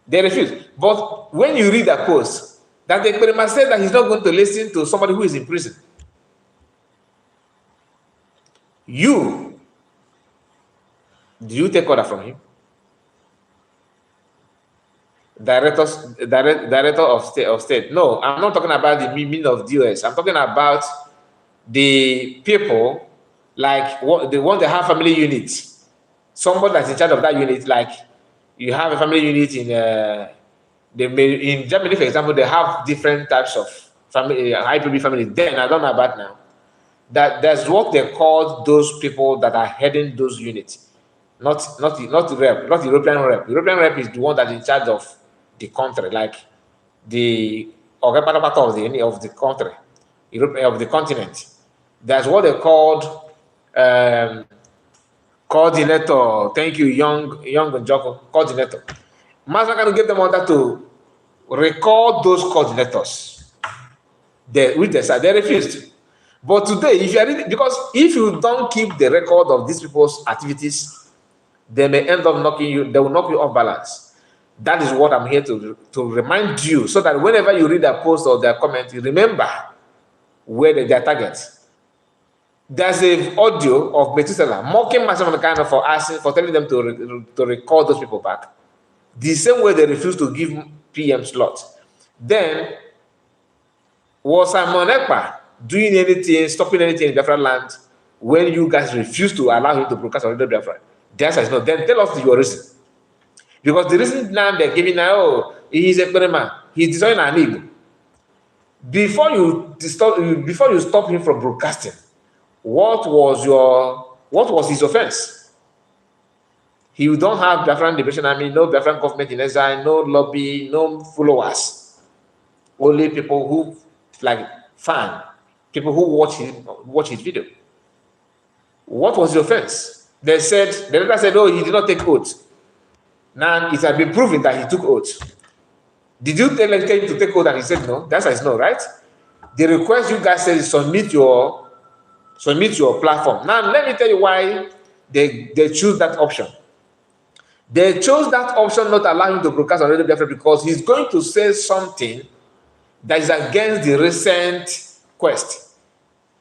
They refuse. But when you read that post, that the Ekpa said that he's not going to listen to somebody who is in prison. Do you take order from him? Director of state. No, I'm not talking about the meaning of DOS. I'm talking about the people, like the one that have family units. Somebody that's in charge of that unit, like you have a family unit in Germany, for example, they have different types of family, IPOB families. Then I don't know about now. That's what they call those people that are heading those units. Not European rep. European rep is the one that's in charge of the country, like the of the country, of the continent. That's what they called coordinator. Thank you, young Njoko, coordinator. Master can give them order to record those coordinators. They refused. But today, if you are reading, because if you don't keep the record of these people's activities, they may end up knocking you. They will knock you off balance. That is what I'm here to remind you, so that whenever you read their post or their comment, you remember where their targets. There's an audio of Methuselah mocking Masakano for telling them to record those people back. The same way they refused to give PM slots. Then was Simon Ekpa doing anything, stopping anything in Biafra land when you guys refuse to allow him to broadcast on Radio Biafra? The answer is no. Then tell us your reason. Because the reason now they're giving now, oh, he's a Ekpa, he's destroying an Igbo. Before you stop him from broadcasting, what was his offense? He don't have Biafran Liberation Army, no Biafran government in exile, no lobby, no followers. Only people who like fan, people who watch his video. What was the offense? The letter said, oh, he did not take oath. Now it has been proven that he took oath. Did you tell him to take oath and he said no? The answer is no, right? The request you guys said is submit your platform. Now let me tell you why they choose that option. They chose that option not allowing him to broadcast on Radio Biafra because he's going to say something that is against the recent quest,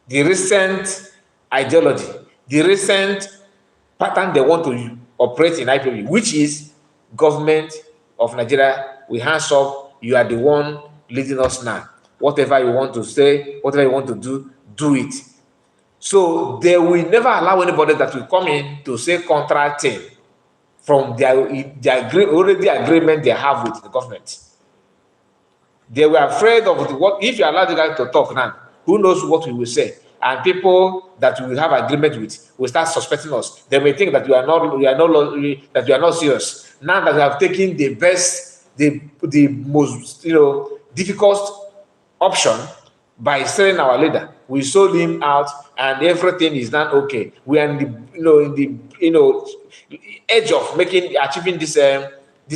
the recent ideology, the recent pattern they want to operate in IPOB, which is government of Nigeria, we hands up, you are the one leading us now. Whatever you want to say, whatever you want to do, do it. So they will never allow anybody that will come in to say contrary thing from the agreement they have with the government. They were afraid of what if you allow the guy to talk now, who knows what we will say? And people that we have agreement with will start suspecting us. They may think that we are not serious. Now that we have taken the most difficult option by selling our leader, we sold him out, and everything is done okay. We are in the edge of achieving this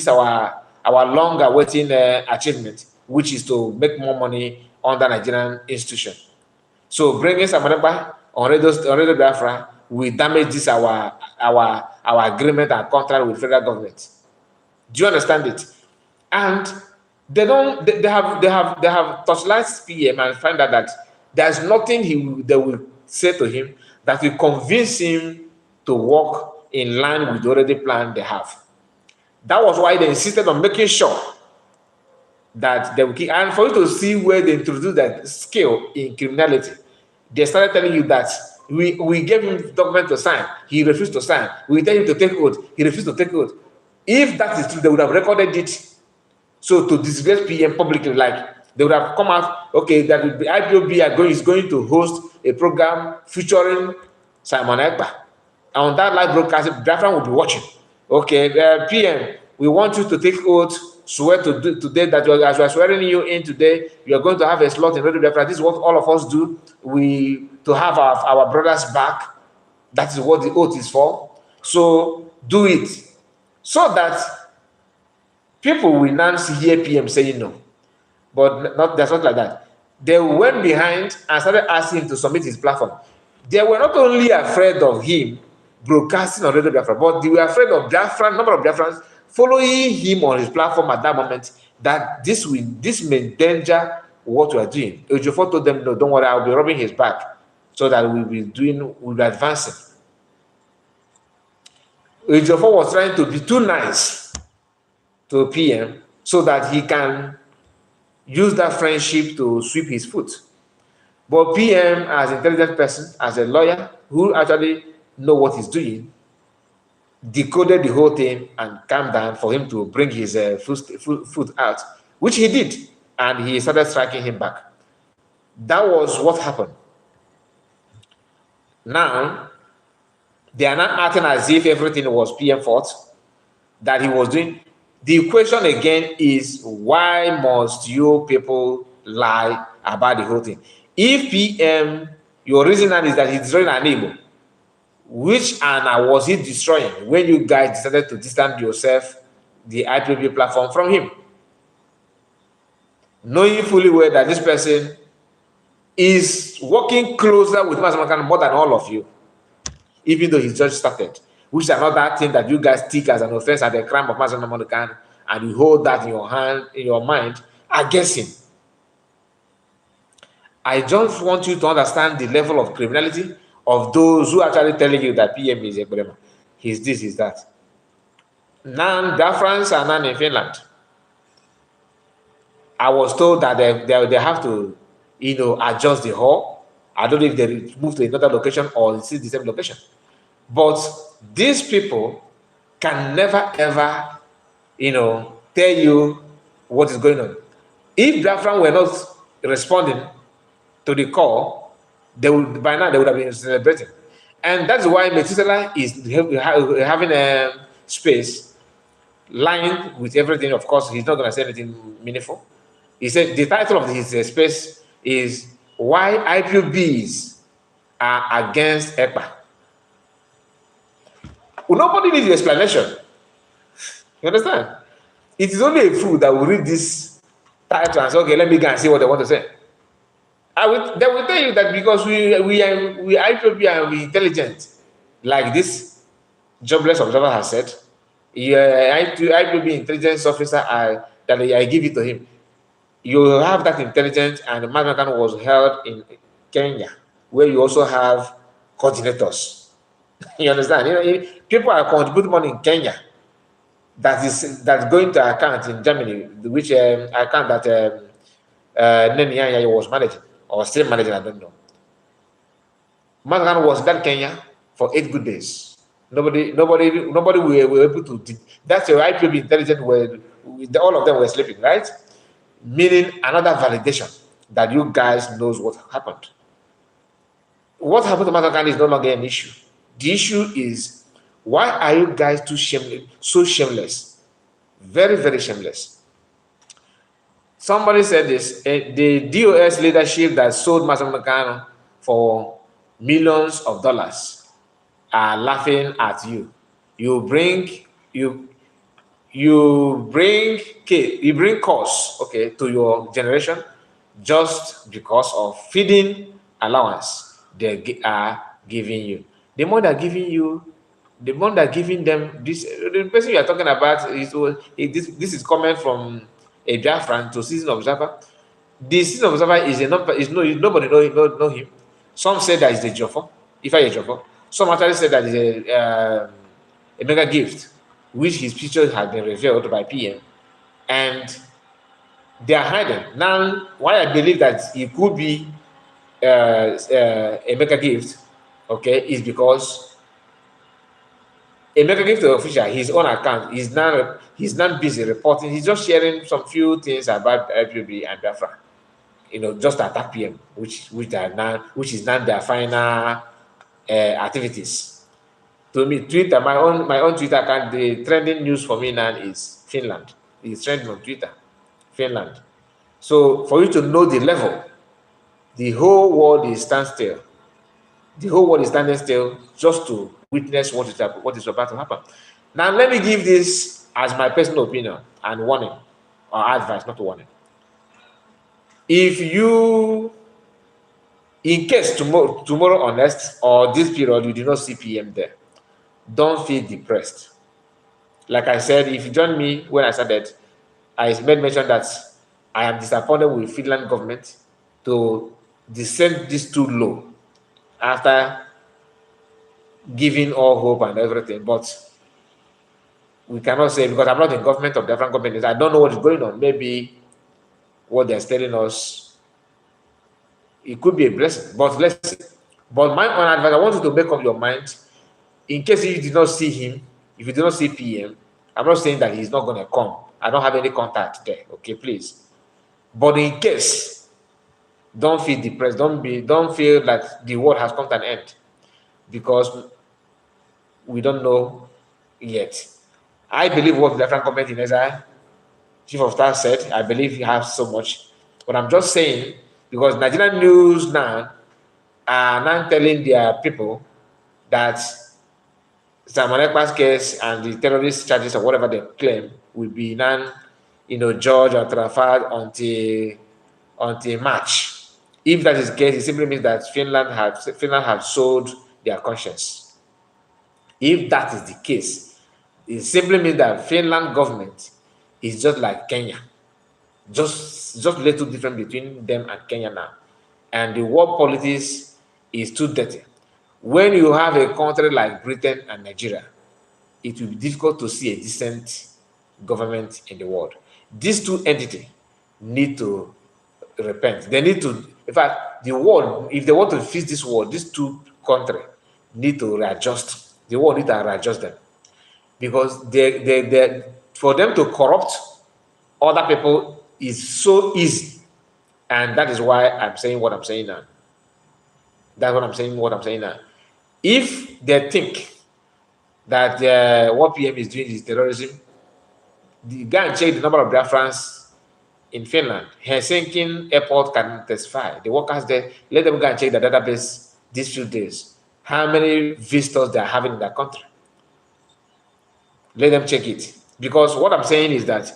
our long-awaiting achievement, which is to make more money under Nigerian institution. So bringing Samanaba on Radio Biafra will damage this our agreement and contract with federal government. Do you understand it? And they have torchlight PM and find out that there's nothing they will say to him that will convince him to work in line with the already plan they have. That was why they insisted on making sure that they will keep, and for you to see where they introduce that skill in criminality, they started telling you that we gave him document to sign, he refused to sign. We tell him to take oath, he refused to take oath. If that is true, they would have recorded it. So to disgrace PM publicly, like they would have come out, okay, that the IPOB is going to host a program featuring Simon Ekpa. On that live broadcast, Biafra will be watching. Okay, PM, we want you to take oath, swear to do today that as we are swearing you in today, you are going to have a slot in Radio Biafra. This is what all of us do. To have our brothers back. That is what the oath is for. So do it, so that people will now hear PM saying no. But that's not like that. They went behind and started asking him to submit his platform. They were not only afraid of him broadcasting on Radio Biafra, but they were afraid of Biafra, number of Biafrans following him on his platform at that moment, that this may endanger what we are doing. Ejiofor told them, no, don't worry, I'll be rubbing his back so that we'll be advancing. Ejiofor was trying to be too nice to PM so that he can use that friendship to sweep his foot. But PM, as an intelligent person, as a lawyer who actually know what he's doing, decoded the whole thing and calmed down for him to bring his foot out, which he did, and he started striking him back. That was what happened. Now, they are not acting as if everything was PM fault that he was doing. The question again is, why must you people lie about the whole thing? If PM, your reason is that he's destroying an Igbo, which Anna was he destroying when you guys decided to distance yourself, the IPOB platform, from him? Knowing fully well that this person is working closer with Mismanagement more than all of you, even though he just started, which is another thing that you guys take as an offense at the crime of Mismanagement, and you hold that in your hand, in your mind, against him. I just want you to understand the level of criminality of those who are actually telling you that PM is a problem. He's this, he's that. Now, Biafrans are now in Finland. I was told that they have to, adjust the hall. I don't know if they move to another location or it's the same location. But these people can never, ever, tell you what is going on. If Biafran were not responding to the call, by now they would have been celebrating. And that's why Methuselah is having a space lined with everything. Of course, he's not going to say anything meaningful. He said the title of his space is Why IPOBs Are Against Ekpa. Well, nobody needs the explanation. You understand? It is only a fool that will read this title and say, okay, let me go and see what they want to say. They will tell you that because we IPOB and we intelligent, like this jobless observer has said, IPOB intelligence officer, that I give it to him. You have that intelligence, and the Mismanagement was held in Kenya, where you also have coordinators. You understand? People are contributing money in Kenya that's going to account in Germany, which account that Nene was managing or still managing, I don't know. Mismanagement was in that Kenya for 8 good days. Nobody were able to. That's why IPOB intelligence all of them were sleeping, right? Meaning another validation that you guys knows what happened. What happened to Mismanagement is no longer an issue. The issue is, why are you guys so shameless? Very, very shameless. Somebody said this, the DOS leadership that sold Mismanagement for millions of dollars are laughing at you. You bring costs, okay, to your generation just because of feeding allowance they are giving you. The more they're giving you, the more they're giving them this. The person you are talking about this is coming from a Biafran to Citizen Observer. The Citizen Observer nobody know him. Some say that it's a Ejiofor, if I Ejiofor. Some actually say that it's a mega gift, which his pictures have been revealed by PM, and they are hiding. Now, why I believe that it could be a mega gift, okay, is because a mega gift official, his own account, he's not busy reporting. He's just sharing some few things about IPOB and Biafra, just attack PM, which is now their final activities. To me, Twitter, my own Twitter account, the trending news for me now is Finland. It's trending on Twitter, Finland. So for you to know the level, the whole world is standstill. The whole world is standing still just to witness what is about to happen. Now, let me give this as my personal opinion and warning, or advice, not warning. If you, in case tomorrow honest, or this period, you do not see PM there, don't feel depressed. Like I said, if you join me when I started, I made mention that I am disappointed with Finland government to descend this too low after giving all hope and everything. But we cannot say, because I'm not in government of different governments, I don't know what is going on. Maybe what they're telling us, it could be a blessing, but let's see. But my own advice, I want you to make up your mind, in case you did not see him, if you do not see PM, I'm not saying that he's not going to come. I don't have any contact there, okay, please. But in case, don't feel depressed. Don't feel that the world has come to an end, because we don't know yet. I believe what the African government in exile, Chief of Staff said, I believe he has so much. But I'm just saying, because Nigerian news now are now telling their people that Simon Ekpa's case and the terrorist charges or whatever they claim will be now, judged or transferred until March. If that is the case, it simply means that Finland have sold their conscience. If that is the case, it simply means that Finland government is just like Kenya, just a little different between them and Kenya now, and the world politics is too dirty. When you have a country like Britain and Nigeria, it will be difficult to see a decent government in the world. These two entities need to repent. They need to, in fact, the world, if they want to fix this world, these two countries need to readjust. The world need to readjust them, because they for them to corrupt other people is so easy, and that is why I'm saying what I'm saying now. That's what I'm saying now. If they think that what PM is doing is terrorism, go and check the number of Biafrans in Finland. Helsinki airport can testify. The workers there, let them go and check the database these few days. How many visitors they are having in that country? Let them check it. Because what I'm saying is that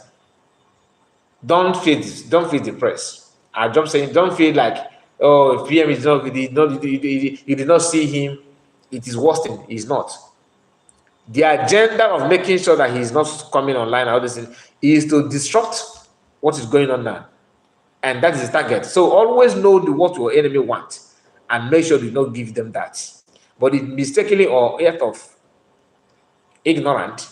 don't feel depressed. I'm just saying, don't feel like, oh, if PM is not, you did not see him, it is worsening. He's not. The agenda of making sure that he's not coming online and all this is to disrupt what is going on now. And that is the target. So always know what your enemy wants and make sure you don't give them that. But if mistakenly or out of ignorant,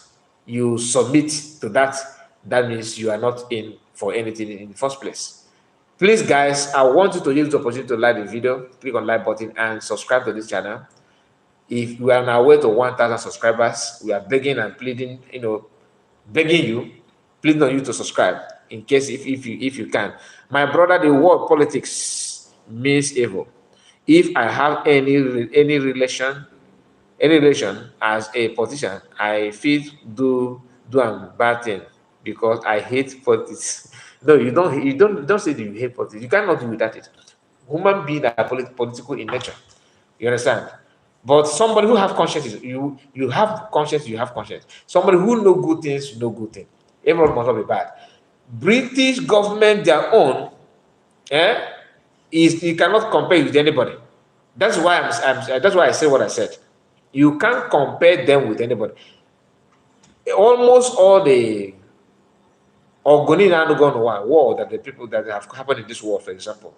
you submit to that, that means you are not in for anything in the first place. Please, guys, I want you to use the opportunity to like the video, click on like button, and subscribe to this channel. If we are on our way to 1,000 subscribers, we are begging and pleading, begging you, pleading on you to subscribe in case if you can. My brother, the world politics means evil. If I have any relation as a politician, I feel do a bad thing because I hate politics. No, you don't say that you hate politics. You cannot do without it. Human beings are political in nature. You understand? But somebody who have conscience, you have conscience, you have conscience. Somebody who know good things, know good things. Everyone must not be bad. British government, their own, is you cannot compare with anybody. That's why that's why I say what I said. You can't compare them with anybody. Almost all the war that the people that have happened in this war, for example,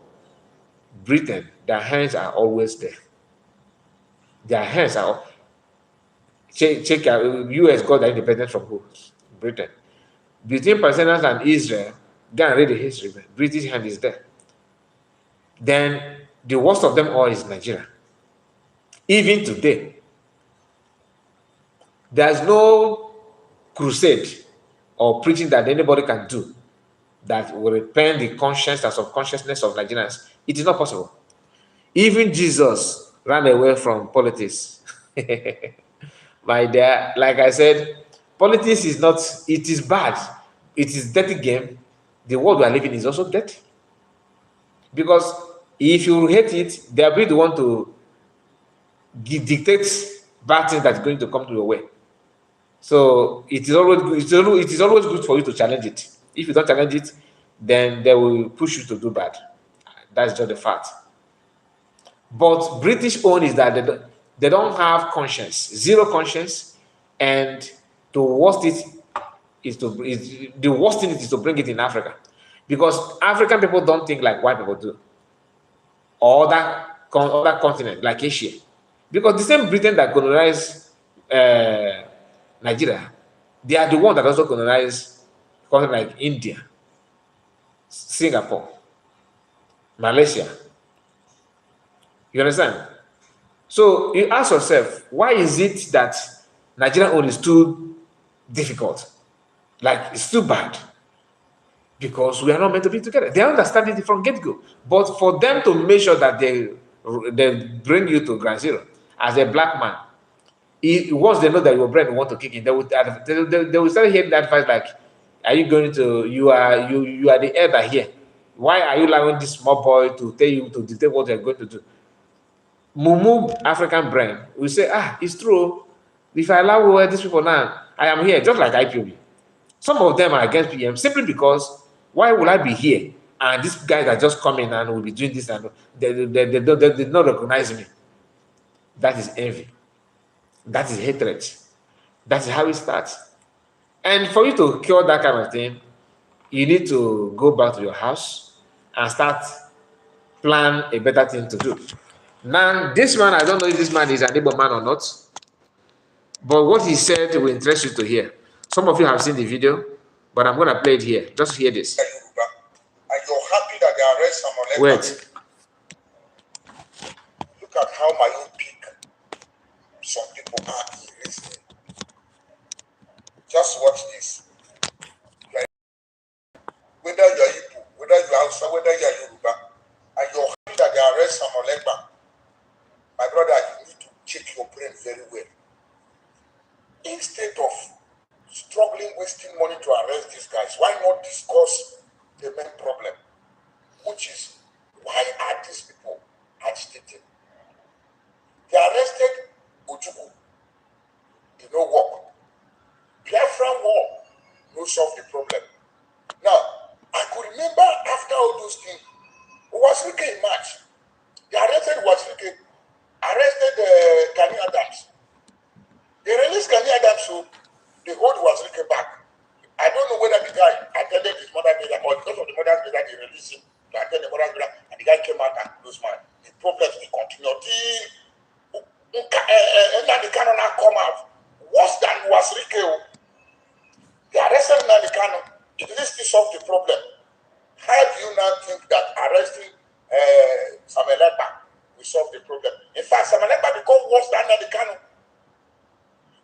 Britain, their hands are always there. Their hands are. Check US got their independence from who? Britain. Between Palestinians and Israel, go and read the history. British hand is there. Then the worst of them all is Nigeria. Even today, there's no crusade or preaching that anybody can do that will repent the conscience and subconsciousness of Nigerians. It is not possible. Even Jesus ran away from politics. My dear, like I said, politics is not, it is bad. It is dirty game. The world we are living is also dirty. Because if you hate it, they are going to want to dictate bad things that's going to come to your way. So it is always good, it is always good for you to challenge it. If you don't challenge it, then they will push you to do bad. That's just the fact. But British own is that they don't have conscience, zero conscience, and the worst the worst thing is to bring it in Africa, because African people don't think like white people do, or other continent like Asia, because the same Britain that colonized Nigeria, they are the one that also colonized countries like India, Singapore, Malaysia. You understand? So you ask yourself, why is it that Nigerian oil is too difficult? Like, it's too bad. Because we are not meant to be together. They understand it from get-go. But for them to make sure that they bring you to ground zero as a black man, once they know that your brain want to kick in, they will start hearing that advice like, are you going to, you are the elder here. Why are you allowing this small boy to tell you to dictate what you're going to do? Mumu African brain will say, it's true. If I allow these people now, I am here, just like IPOB. Some of them are against PM simply because, why will I be here? And these guys are just coming and will be doing this, and they did not recognize me. That is envy. That is hatred. That is how it starts. And for you to cure that kind of thing, you need to go back to your house and start plan a better thing to do. Now, this man, I don't know if this man is an Igbo man or not, but what he said will interest you to hear. Some of you have seen the video, but I'm going to play it here. Just hear this. And you're happy that they arrest someone. Wait. Look at how my own peak. Some people are listening. Just watch this. Whether you're Igbo, whether you're Hausa, whether you're Yoruba, and you're happy that they arrest someone, my brother, you need to check your brain very well. Instead of struggling, wasting money to arrest these guys, why not discuss the main problem, which is, why are these people agitating? They arrested Ojukwu, they no work. Biafra war, no solve the problem. Now, I could remember after all those things, Wazirike in March, they arrested Wazirike, arrested Gani Adams. They released Gani Adams, so they hold Wazirike back. I don't know whether the guy attended his mother's burial or because of the mother's burial they released him to attend the mother's burial, and the guy came out and closed man. The problems will continue. The canon come out worse than Wazirike. They arrested Nnamdi Kanu. It didn't still solve the problem. How do you now think that arresting Samuel Ekpa will solve the problem? In fact, Samuel Ekpa become worse than Nnamdi Kanu.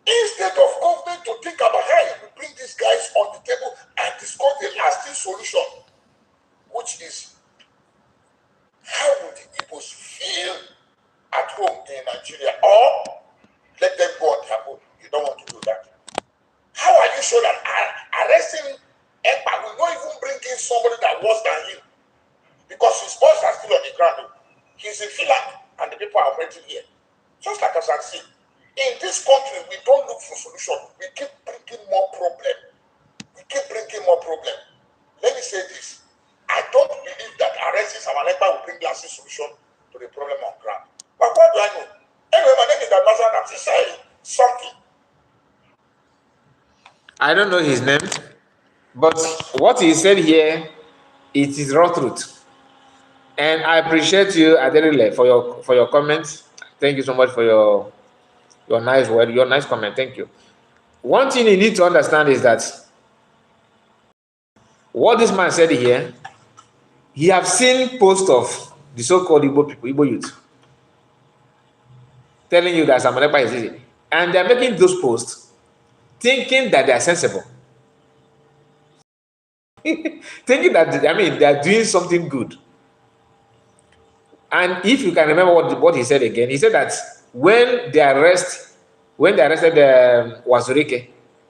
Instead of government to think about how you will bring these guys on the table and discuss the lasting solution, which is how will the Igbos feel at home in Nigeria, or let them go on their own. You don't want to do that. How are you sure that arresting Ekpa will not even bring in somebody that worse than him? Because his boys are still on the ground. He's in Finland and the people are operating here. Just like as I see. In this country, we don't look for solution. We keep bringing more problem. Let me say this. I don't believe that arresting Samuel Ekpa will bring lasting solution to the problem on ground. But what do I know? Anyway, my name is Ambassador. I'm saying something. I don't know his name, but what he said here, it is raw truth. And I appreciate you, Adelile, for your comments. Thank you so much for your nice word, your nice comment. Thank you. One thing you need to understand is that what this man said here, he have seen posts of the so-called Igbo people, Igbo youth, telling you that Samuel Ekpa is easy. And they're making those posts thinking that they are sensible. Thinking that, they are doing something good. And if you can remember what he said again, he said that when they arrest when they arrested Wazurike,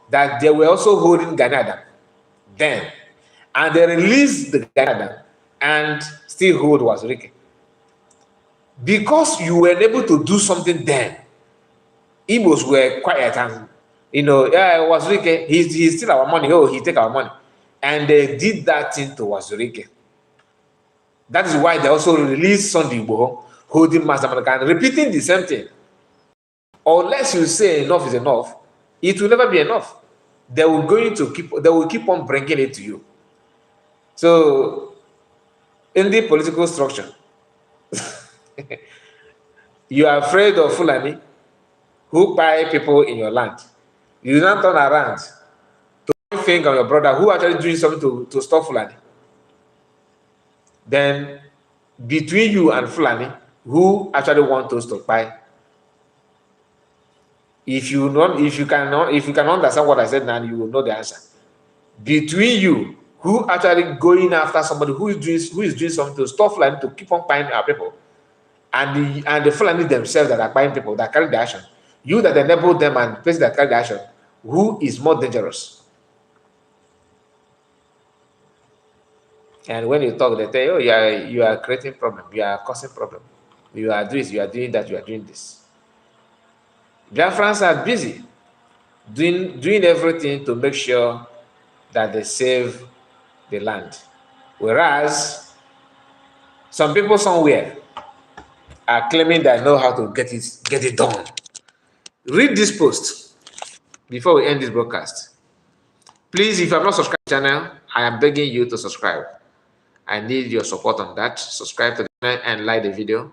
that they were also holding Ghanaian then, and they released the Ghanaian and still hold Wazurike. Because you were able to do something then, Igbos were quiet and, yeah, Wazurike, he's still our money. Oh, he take our money. And they did that thing to Wazurike. That is why they also released Sunday Igboho, holding Mismanagement, repeating the same thing. Unless you say enough is enough, it will never be enough. They will keep on bringing it to you. So, in the political structure, you are afraid of Fulani who buy people in your land. You don't turn around to point finger on your brother who actually doing something to stop Fulani. Then, between you and Fulani, who actually want to stop by? If you can understand what I said now, you will know the answer. Between you, who actually going after somebody who is doing something to stop Fulani to keep on buying our people, and the Fulani themselves that are buying people that carry the action, you that enable them and place that carry the action, who is more dangerous? And when you talk, they tell you, oh, you are creating problem, you are causing problem, you are doing this, you are doing that, you are doing this. Biafrans are busy doing everything to make sure that they save the land. Whereas some people somewhere are claiming they know how to get it done. Read this post before we end this broadcast. Please, if you have not subscribed to the channel, I am begging you to subscribe. I need your support on that. Subscribe to the channel and like the video.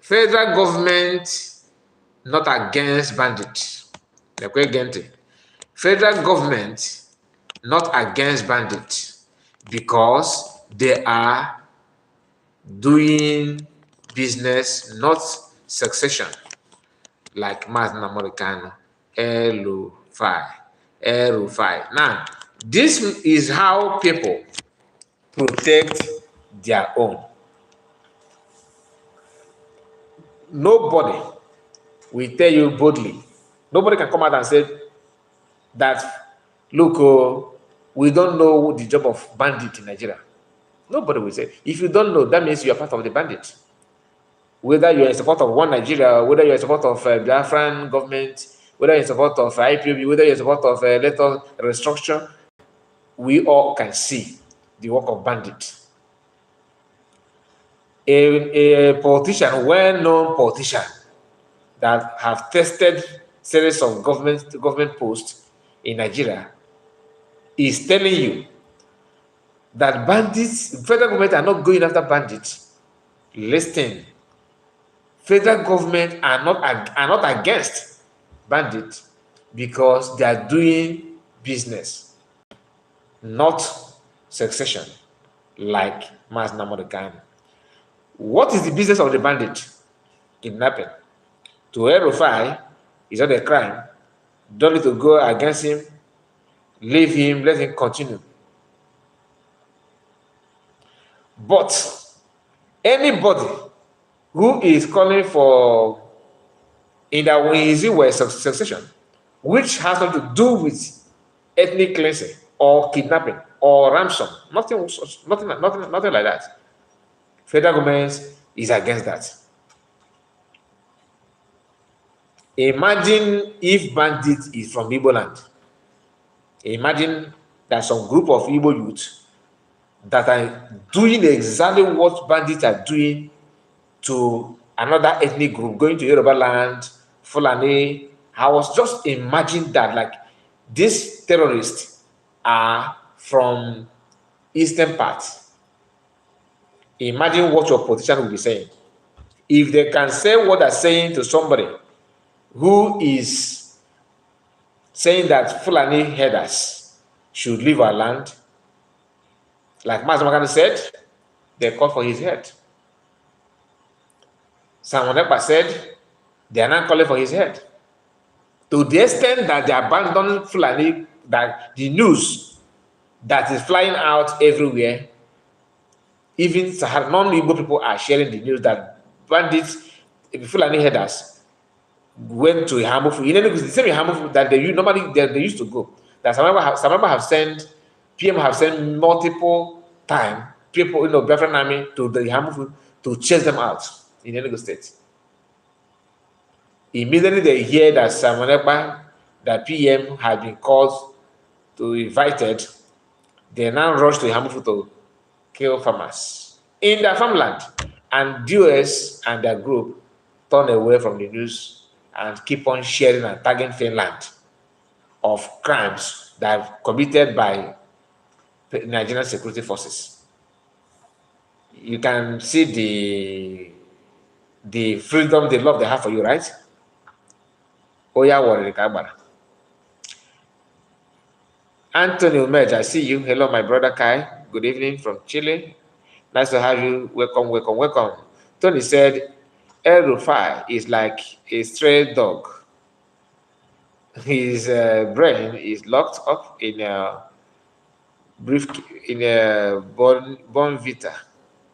Federal government not against bandits. Federal government not against bandits because they are doing business, not succession, like Mismanagement, Rufai. Now, this is how people protect their own. Nobody will tell you boldly. Nobody can come out and say that, look, we don't know the job of bandit in Nigeria. Nobody will say. If you don't know, that means you are part of the bandit. Whether you are in support of one Nigeria, whether you are in support of Biafran government, whether you are in support of IPOB, whether you are in support of letter restructure, we all can see the work of bandit. A politician, well-known politician, that have tested series of government posts in Nigeria is telling you that bandits, federal government are not going after bandits. Listen, federal government are not against bandits because they are doing business, not succession, like Mismanagement. What is the business of the bandit? Kidnapping. To Rufai is not a crime. Don't need to go against him. Leave him, let him continue. But anybody who is calling for either way succession, which has nothing to do with ethnic cleansing or kidnapping or ransom, nothing like that. Federal government is against that. Imagine if bandit is from Igbo land. Imagine that some group of Igbo youth that are doing exactly what bandits are doing to another ethnic group, going to Yoruba land, Fulani. I was just imagining that, like, these terrorists are from eastern part. Imagine what your politician will be saying. If they can say what they're saying to somebody who is saying that Fulani herders should leave our land, like Mismanagement said, they called for his head. Someone else said they are not calling for his head. To the extent that they abandoned Fulani, that the news that is flying out everywhere, even non-Igbo people are sharing the news that bandits, Fulani herders, went to Hamufu. In any case, the same Hamufu that they normally they used to go. That some members have sent, PM have sent multiple time people, Biafran army to the Hamufu to chase them out in Enugu State. Immediately they hear that Simon Ekpa, that PM had been called to invited, they now rush to Hamufu to kill farmers in their farmland. And DOS and their group turn away from the news and keep on sharing and tagging Finland of crimes that are committed by Nigerian security forces. You can see the freedom, the love they have for you, right? Oya Warikabara. Anthony Umej, I see you. Hello, my brother Kai. Good evening from Chile. Nice to have you. Welcome, welcome, welcome. Tony said, El Rufai is like a stray dog. His brain is locked up in a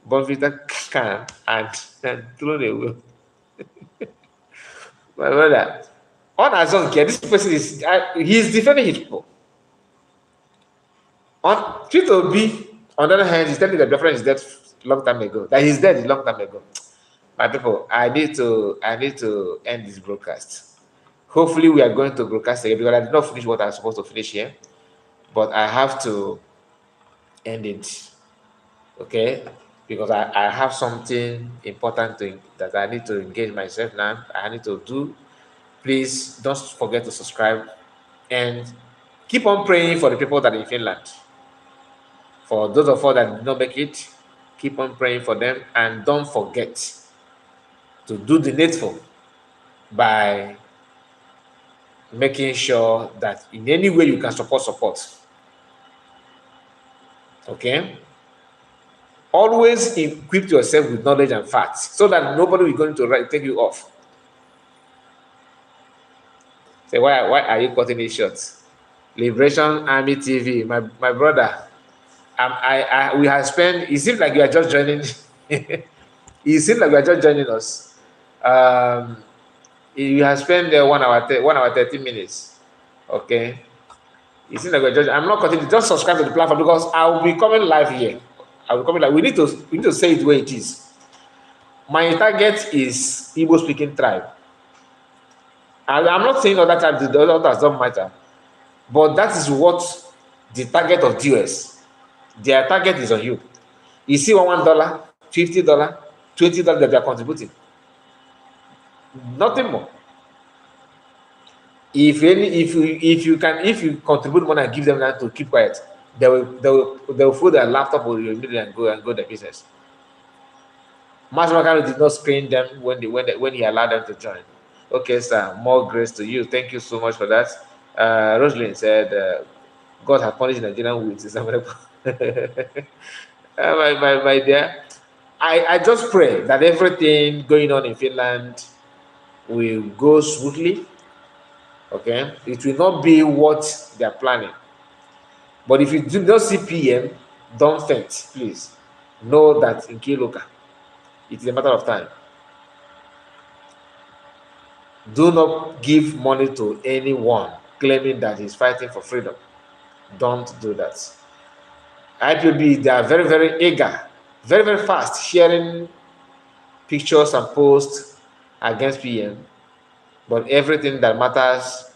Bonvita can and thrown away. My brother, on his own care, this person is he's defending his people. On IPOB, on the other hand, he's telling me that Biafra is dead long time ago. That he's dead a long time ago. My people, I need to end this broadcast. Hopefully, we are going to broadcast again because I did not finish what I was supposed to finish here, but I have to end it. Okay, because I have something important that I need to engage myself now. I need to do. Please don't forget to subscribe and keep on praying for the people that are in Finland. For those of us that did not make it, keep on praying for them and don't forget to do the needful by making sure that in any way you can support. Okay? Always equip yourself with knowledge and facts so that nobody will going to take you off. Say, why are you cutting it short? Liberation Army TV, my brother. We have spent. It seems like you are just joining. It seems like you are just joining us. You have spent 1 hour, 30 minutes. Okay. It seems like we're just. I'm not cutting it. Just subscribe to the platform because I will be coming live here. I will come live. We need to say it where it is. My target is Igbo speaking tribe. I'm not saying other tribes, the others don't matter, but that is what the target of DOS. Their target is on you. You see $1, $50, $20 that they are contributing. Nothing more. If you contribute money and give them that to keep quiet, they will fold their laptop or immediately and go their business. Mismanagement did not screen them when he allowed them to join. Okay, sir. More grace to you. Thank you so much for that. Rosalind said, God has punished Nigerian with his my dear. I just pray that everything going on in Finland will go smoothly. Okay, it will not be what they are planning. But if you do not see PM, don't faint, please. Know that in Kiloka, it is a matter of time. Do not give money to anyone claiming that he's fighting for freedom. Don't do that. IPOB, they are very, very eager, very, very fast, sharing pictures and posts against PM. But everything that matters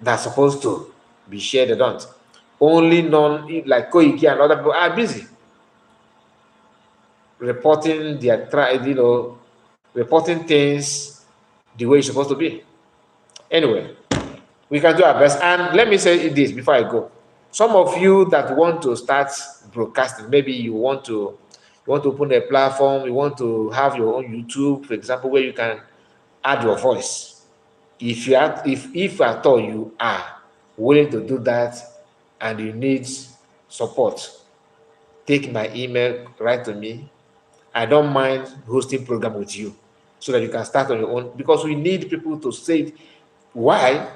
that's supposed to be shared, they don't. Only none, like Koiki and other people, are busy reporting their reporting things the way it's supposed to be. Anyway, we can do our best. And let me say this before I go. Some of you that want to start broadcasting, maybe you want to open a platform, you want to have your own YouTube, for example, where you can add your voice. If at all you are willing to do that and you need support, take my email, write to me. I don't mind hosting program with you so that you can start on your own, because we need people to say why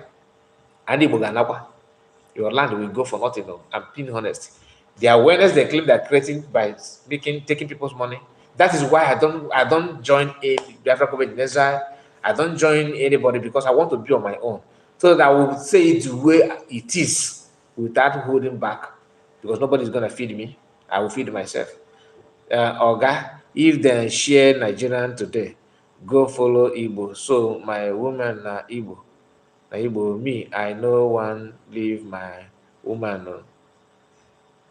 your land will go for nothing. I'm being honest. The awareness they claim they're creating by taking people's money. That is why I don't join a Biafra in-Exile. I don't join anybody because I want to be on my own. So that I will say it the way it is without holding back, because nobody's going to feed me. I will feed myself. Oga, if they share Nigerian today, go follow Igbo. So my woman na Igbo. Na Igbo, me, I no one leave my woman. No.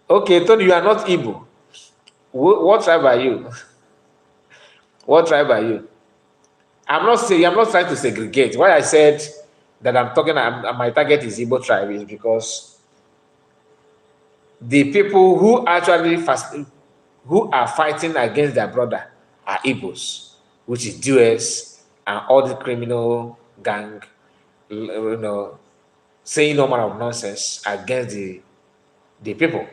Okay, Tony, you are not Igbo. What tribe are you? What tribe are you? I'm not trying to segregate. Why I said that my target is Igbo tribe is because the people who are fighting against their brother are Igbos, which is DOS and all the criminal gang, saying no manner of nonsense against the people.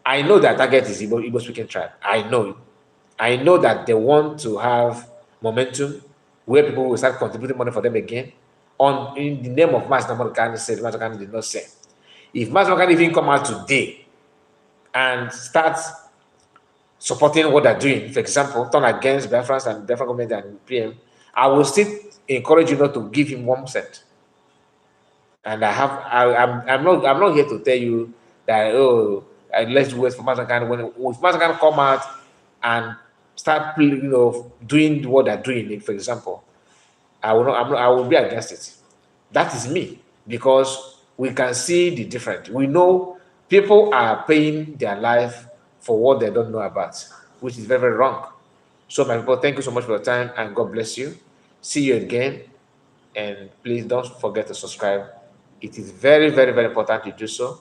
I know that target is Igbo speaking tribe. I know that they want to have momentum where people will start contributing money for them again. In the name of Mismanagement, Mismanagement did not say. If Mismanagement even come out today and start supporting what they're doing, for example, turn against Biafra and Biafra government and PM, I will still encourage you not to give him 1%. And I'm not here to tell you that let's wait for Mazakan. If Mazakan come out and start doing what they're doing, for example, I will be against it. That is me, because we can see the difference. We know people are paying their life for what they don't know about, which is very, very wrong. So my people, thank you so much for your time, and God bless you. See you again, and please don't forget to subscribe. It is very, very, very important to do so.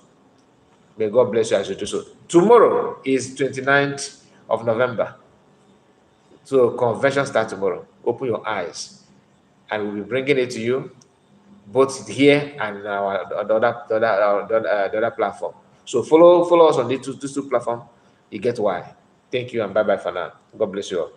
May God bless you as you do so. Tomorrow is 29th of November. So convention starts tomorrow. Open your eyes, and we'll be bringing it to you both here and the other platform. So follow us on these two platforms. You get why. Thank you, and bye-bye for now. God bless you all.